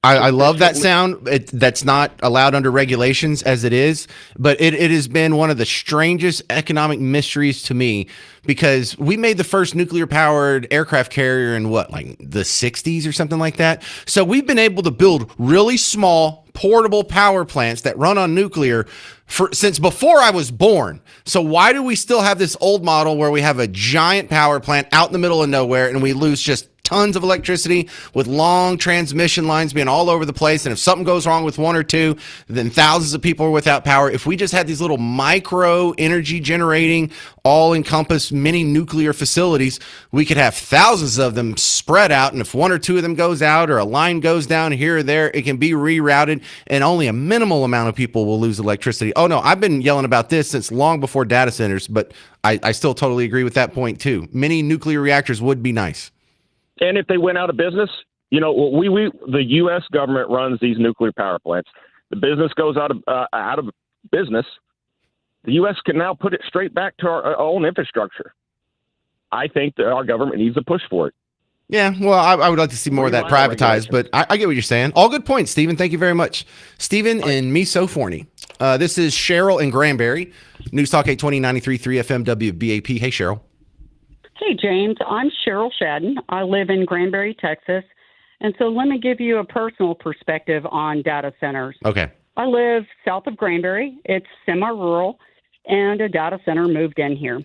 A: I love that sound. That's not allowed under regulations as it is, but it has been one of the strangest economic mysteries to me because we made the first nuclear powered aircraft carrier in like the 60s or something like that. So we've been able to build really small portable power plants that run on nuclear since before I was born. So why do we still have this old model where we have a giant power plant out in the middle of nowhere and we lose just tons of electricity with long transmission lines being all over the place? And if something goes wrong with one or two, then thousands of people are without power. If we just had these little micro energy generating, all encompass mini nuclear facilities, we could have thousands of them spread out. And if one or two of them goes out or a line goes down here or there, it can be rerouted and only a minimal amount of people will lose electricity. Oh no, I've been yelling about this since long before data centers, but I still totally agree with that point too. Mini nuclear reactors would be nice.
K: And if they went out of business, you know, the U.S. government runs these nuclear power plants. The business goes out of business. The U.S. can now put it straight back to our own infrastructure. I think that our government needs to push for it.
A: Yeah, well, I would like to see more of that privatized, but I get what you're saying. All good points, Stephen. Thank you very much. Stephen and Miso Forney. This is Cheryl in Granbury. News Talk 820, 93.3 FM WBAP. Hey, Cheryl.
N: Hey, James. I'm Cheryl Shadden. I live in Granbury, Texas. And so let me give you a personal perspective on data centers.
A: Okay.
N: I live south of Granbury. It's semi-rural, and a data center moved in here.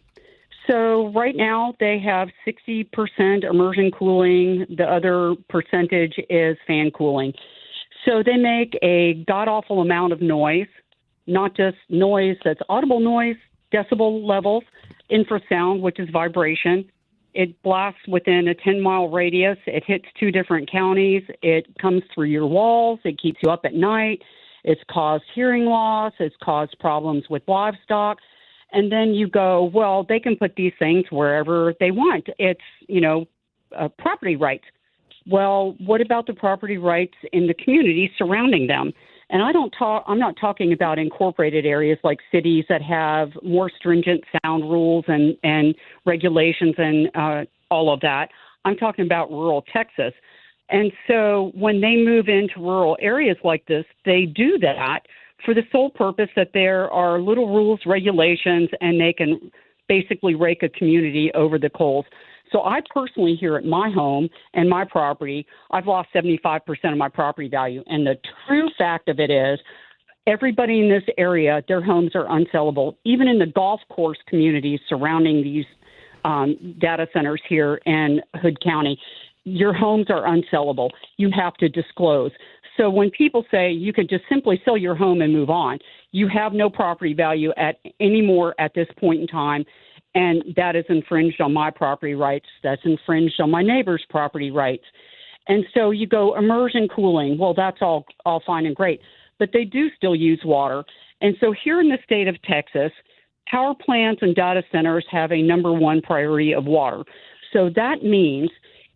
N: So right now they have 60% immersion cooling. The other percentage is fan cooling. So they make a god-awful amount of noise, not just noise that's audible noise, decibel levels, infrasound, which is vibration, It blasts within a 10-mile radius. It hits 2 different counties. It comes through your walls. It keeps you up at night. It's caused hearing loss. It's caused problems with livestock. And then you go, well, they can put these things wherever they want. It's, property rights. Well, what about the property rights in the community surrounding them? And I'm not talking about incorporated areas like cities that have more stringent sound rules and regulations and all of that. I'm talking about rural Texas. And so when they move into rural areas like this, they do that for the sole purpose that there are little rules, regulations, and they can basically rake a community over the coals. So I personally, here at my home and my property, I've lost 75% of my property value. And the true fact of it is everybody in this area, their homes are unsellable. Even in the golf course communities surrounding these data centers here in Hood County, your homes are unsellable. You have to disclose. So when people say you could just simply sell your home and move on, you have no property value anymore at this point in time. And that is infringed on my property rights. That's infringed on my neighbor's property rights. And so you go immersion cooling. Well, that's all fine and great, but they do still use water. And so here in the state of Texas, power plants and data centers have a number one priority of water. So that means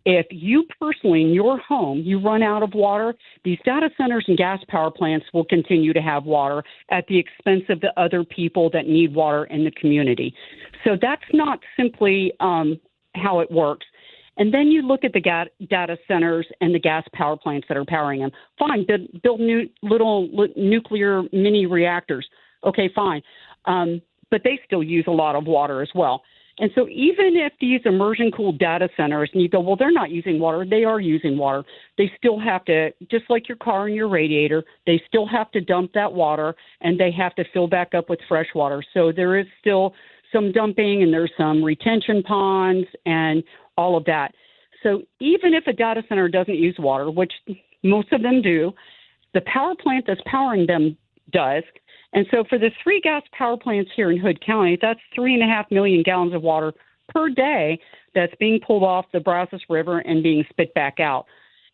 N: if you personally in your home, you run out of water, these data centers and gas power plants will continue to have water at the expense of the other people that need water in the community. So that's not simply how it works. And then you look at the data centers and the gas power plants that are powering them. Fine, build new little nuclear mini reactors. Okay, fine. But they still use a lot of water as well. And so even if these immersion-cooled data centers, and you go, well, they're not using water, they are using water. They still have to, just like your car and your radiator, they still have to dump that water, and they have to fill back up with fresh water. So there is still some dumping, and there's some retention ponds and all of that. So even if a data center doesn't use water, which most of them do, the power plant that's powering them does. And so for the 3 gas power plants here in Hood County, that's 3.5 million gallons of water per day that's being pulled off the Brazos River and being spit back out.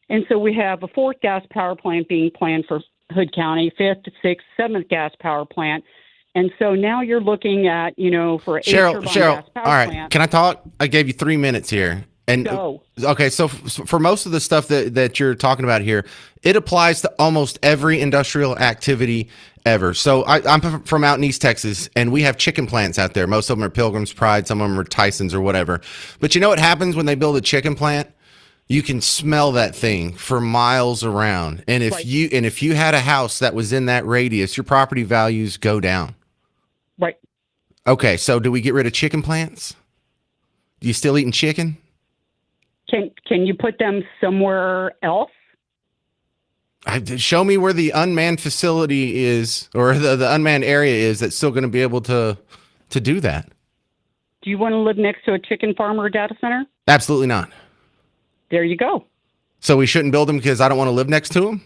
N: And so we have a 4th gas power plant being planned for Hood County, 5th, 6th, 7th gas power plant. And so now you're looking at, for a
A: Cheryl,
N: gas power
A: all right,
N: plant.
A: can I talk? I gave you 3 minutes here. And
N: Go.
A: Okay, so for most of the stuff that you're talking about here, it applies to almost every industrial activity ever. So I'm from out in East Texas, and we have chicken plants out there. Most of them are Pilgrim's Pride, some of them are Tyson's or whatever. But you know what happens when they build a chicken plant? You can smell that thing for miles around. And if you had a house that was in that radius, your property values go down.
N: Right.
A: Okay, so do we get rid of chicken plants? Do you still eating chicken?
N: Can you put them somewhere else?
A: Show me where the unmanned facility is, or the unmanned area is, that's still going to be able to do that.
N: Do you want to live next to a chicken farm or a data center?
A: Absolutely not.
N: There you go.
A: So we shouldn't build them because I don't want to live next to them?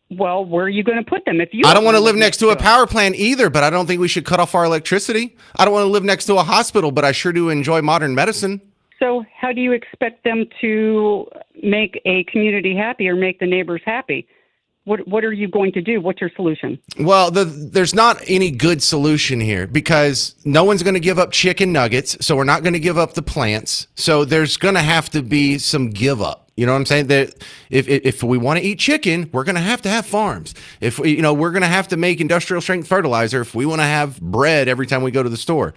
N: Well, where are you going to put them?
A: I don't want to live next to a power plant either, but I don't think we should cut off our electricity. I don't want to live next to a hospital, but I sure do enjoy modern medicine.
N: So how do you expect them to make a community happy or make the neighbors happy? What are you going to do? What's your solution?
A: Well, there's not any good solution here because no one's going to give up chicken nuggets, so we're not going to give up the plants. So there's going to have to be some give up. You know what I'm saying? That if we want to eat chicken, we're going to have farms. If we're going to have to make industrial strength fertilizer if we want to have bread every time we go to the store.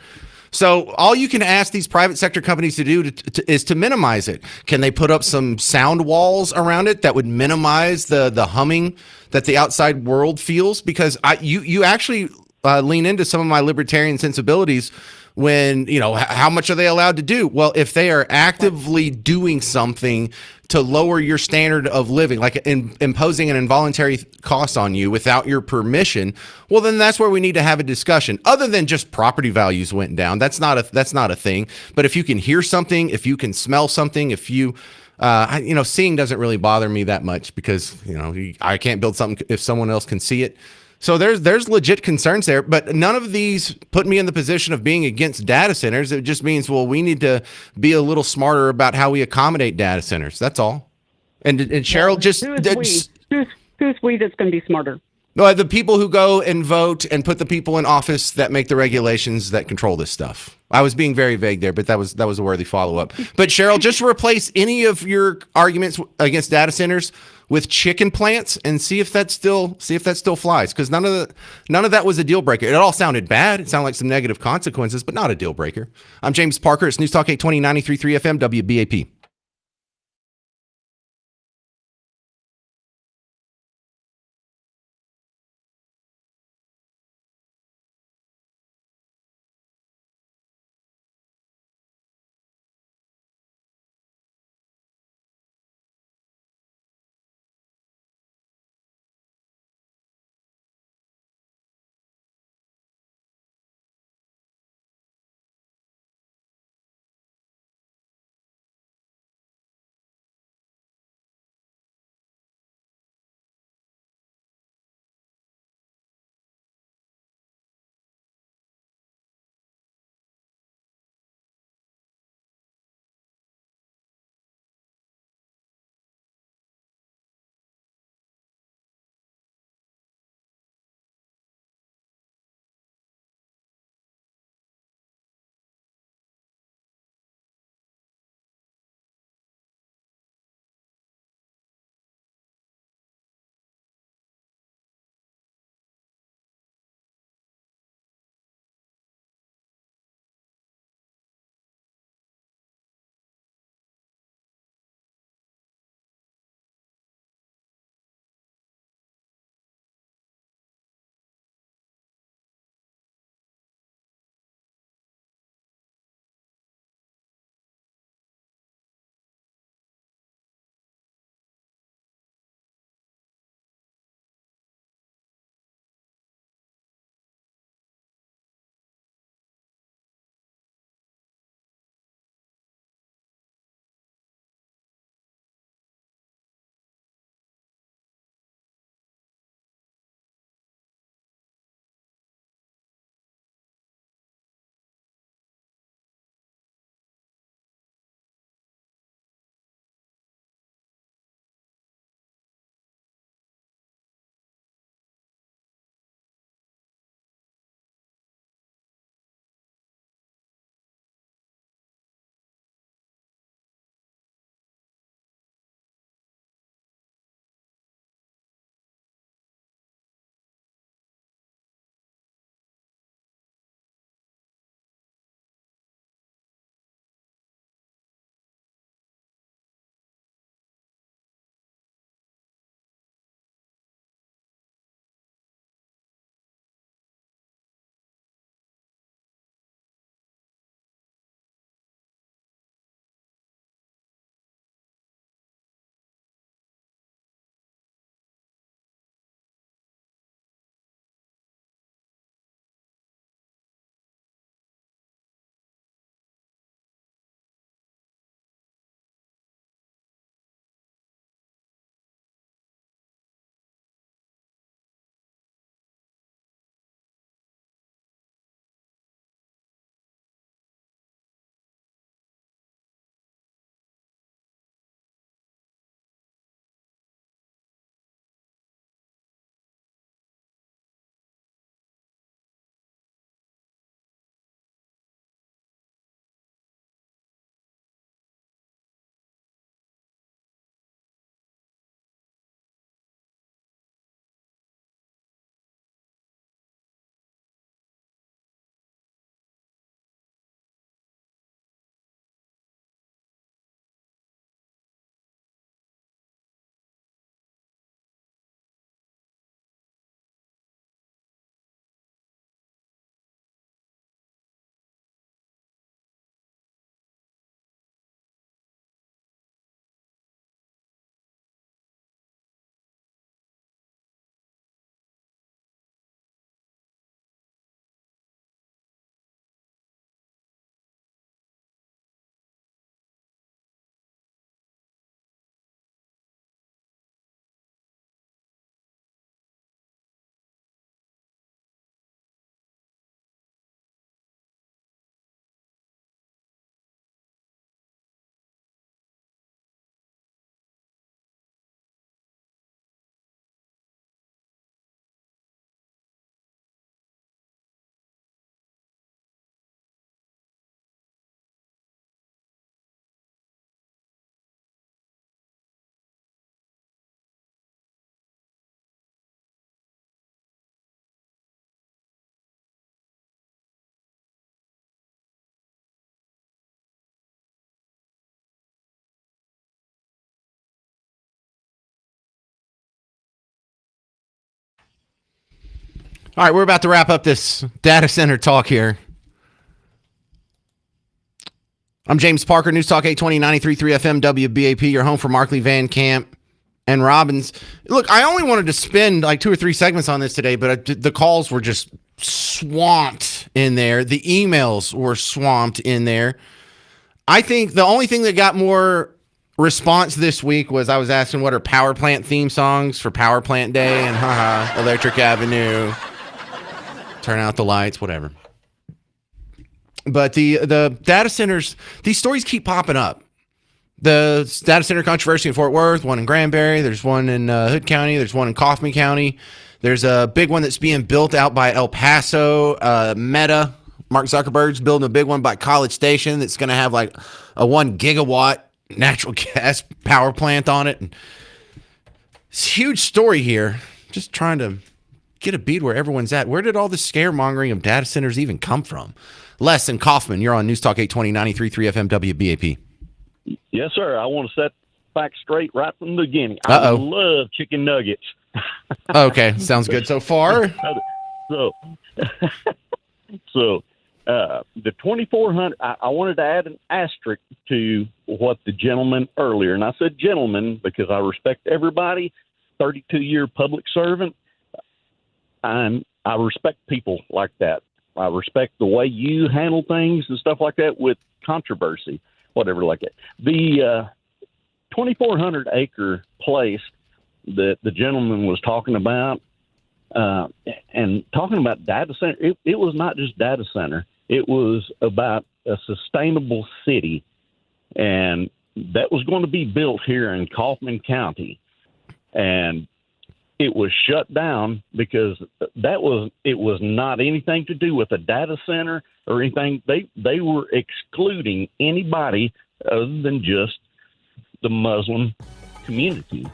A: So all you can ask these private sector companies to do is to minimize it. Can they put up some sound walls around it that would minimize the humming that the outside world feels? Because you actually lean into some of my libertarian sensibilities when, how much are they allowed to do? Well, if they are actively doing something to lower your standard of living, like imposing an involuntary cost on you without your permission, well, then that's where we need to have a discussion. Other than just property values went down, that's not a thing. But if you can hear something, if you can smell something, if you, seeing doesn't really bother me that much because I can't build something if someone else can see it. So there's legit concerns there, but none of these put me in the position of being against data centers. It just means, well, we need to be a little smarter about how we accommodate data centers. That's all. And Cheryl,
N: Well,
A: just
N: who is we? Who's we that's going to be smarter?
A: no, the people who go and vote and put the people in office that make the regulations that control this stuff. I was being very vague there, but that was a worthy follow up. But Cheryl, just replace any of your arguments against data centers with chicken plants and see if that still flies, because none of that was a deal breaker. It all sounded bad. It sounded like some negative consequences, but not a deal breaker. I'm James Parker. It's News Talk 820 93.3 FM WBAP. All right, we're about to wrap up this data center talk here. I'm James Parker, News Talk 820, 93.3 FM, WBAP, your home for Markley, Van Camp, and Robbins. Look, I only wanted to spend like 2 or 3 segments on this today, but the calls were just swamped in there. The emails were swamped in there. I think the only thing that got more response this week was I was asking what are power plant theme songs for Power Plant Day, and Electric Avenue, turn out the lights, whatever. But the data centers, these stories keep popping up. The data center controversy in Fort Worth, one in Granbury, there's one in Hood County, there's one in Kaufman County. There's a big one that's being built out by El Paso. Meta, Mark Zuckerberg's building a big one by College Station that's going to have like a 1 gigawatt natural gas power plant on it. And it's a huge story here. Just trying to get a beat where everyone's at. Where did all the scaremongering of data centers even come from? Les and Kaufman, you're on News Talk 820, 93.3 FM WBAP.
L: Yes, sir. I want to set facts straight right from the beginning.
A: Uh-oh.
L: I love chicken nuggets.
A: Okay, sounds good so far.
L: So the 2,400, I wanted to add an asterisk to what the gentleman earlier, and I said gentleman because I respect everybody, 32-year public servant. I respect people like that. I respect the way you handle things and stuff like that with controversy, whatever like that. The 2,400 acre place that the gentleman was talking about, and talking about data center, it was not just data center. It was about a sustainable city, and that was going to be built here in Kaufman County, and it was shut down because it was not anything to do with a data center or anything. They were excluding anybody other than just the Muslim community.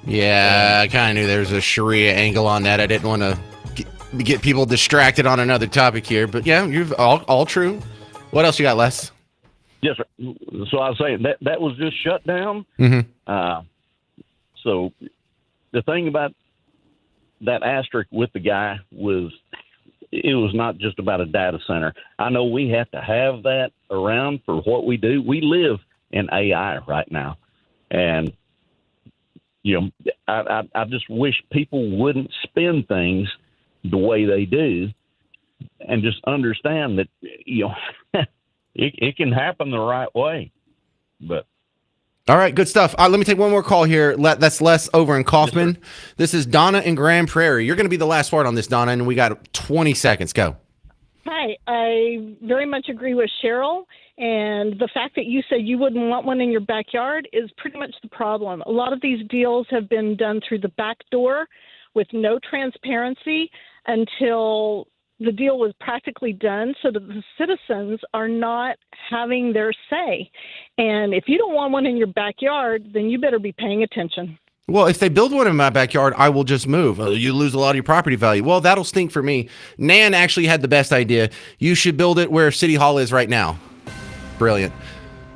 A: Yeah, I kind of knew there was a Sharia angle on that. I didn't want to get people distracted on another topic here, but yeah, you've all true. What else you got, Les?
L: Yes, sir. So I was saying that was just shut down.
A: Mm-hmm.
L: So the thing about that asterisk with the guy was it was not just about a data center. I know we have to have that around for what we do. We live in AI right now. And, you know, I just wish people wouldn't spin things the way they do and just understand that, you know, it can happen the right way. But
A: all right, good stuff. Let me take one more call here. That's Les over in Kaufman. Yes, this is Donna in Grand Prairie. You're going to be the last word on this, Donna, and we got 20 seconds. Go.
M: Hi, I very much agree with Cheryl. And the fact that you said you wouldn't want one in your backyard is pretty much the problem. A lot of these deals have been done through the back door with no transparency until the deal was practically done, so that the citizens are not having their say. And if you don't want one in your backyard, then you better be paying attention.
A: Well, if they build one in my backyard, I will just move. You lose a lot of your property value. Well, that'll stink for me. Nan actually had the best idea. You should build it where City Hall is right now. Brilliant.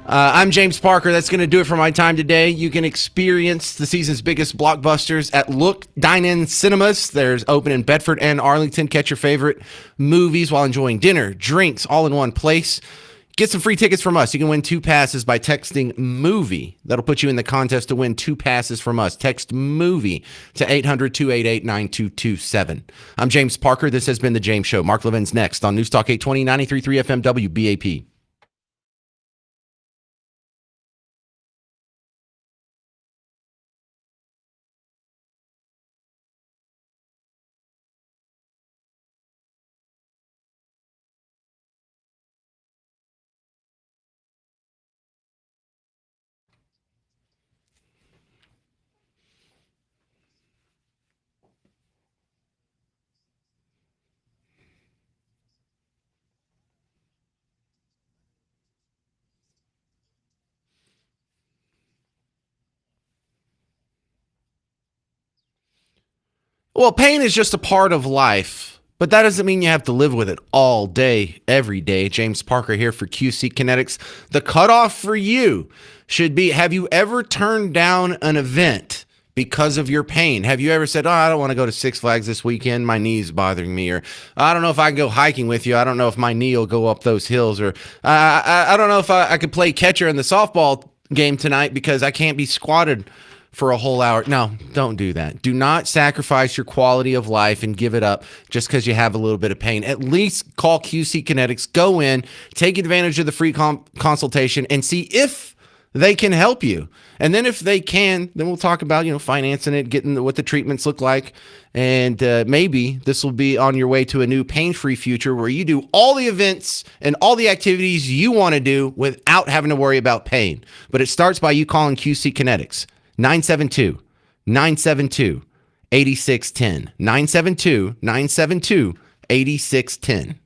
A: I'm James Parker. That's going to do it for my time today. You can experience the season's biggest blockbusters at Look Dine-In Cinemas. There's open in Bedford and Arlington. Catch your favorite movies while enjoying dinner, drinks, all in one place. Get some free tickets from us. You can win 2 passes by texting MOVIE. That'll put you in the contest to win 2 passes from us. Text MOVIE to 800-288-9227. I'm James Parker. This has been The James Show. Mark Levin's next on News Talk 820, 93.3 FM WBAP. Well, pain is just a part of life, but that doesn't mean you have to live with it all day, every day. James Parker here for QC Kinetics. The cutoff for you should be, have you ever turned down an event because of your pain. Have you ever said, I don't want to go to Six Flags this weekend, my knee's bothering me, or I don't know if I can go hiking with you, I don't know if my knee will go up those hills, or I don't know if I could play catcher in the softball game tonight because I can't be squatted for a whole hour. No, don't do that. Do not sacrifice your quality of life and give it up just because you have a little bit of pain. At least call QC Kinetics, go in, take advantage of the free consultation, and see if they can help you. And then if they can, then we'll talk about, financing it, getting what the treatments look like. And maybe this will be on your way to a new pain-free future where you do all the events and all the activities you want to do without having to worry about pain. But it starts by you calling QC Kinetics. 972-972-8610. 972-972-8610.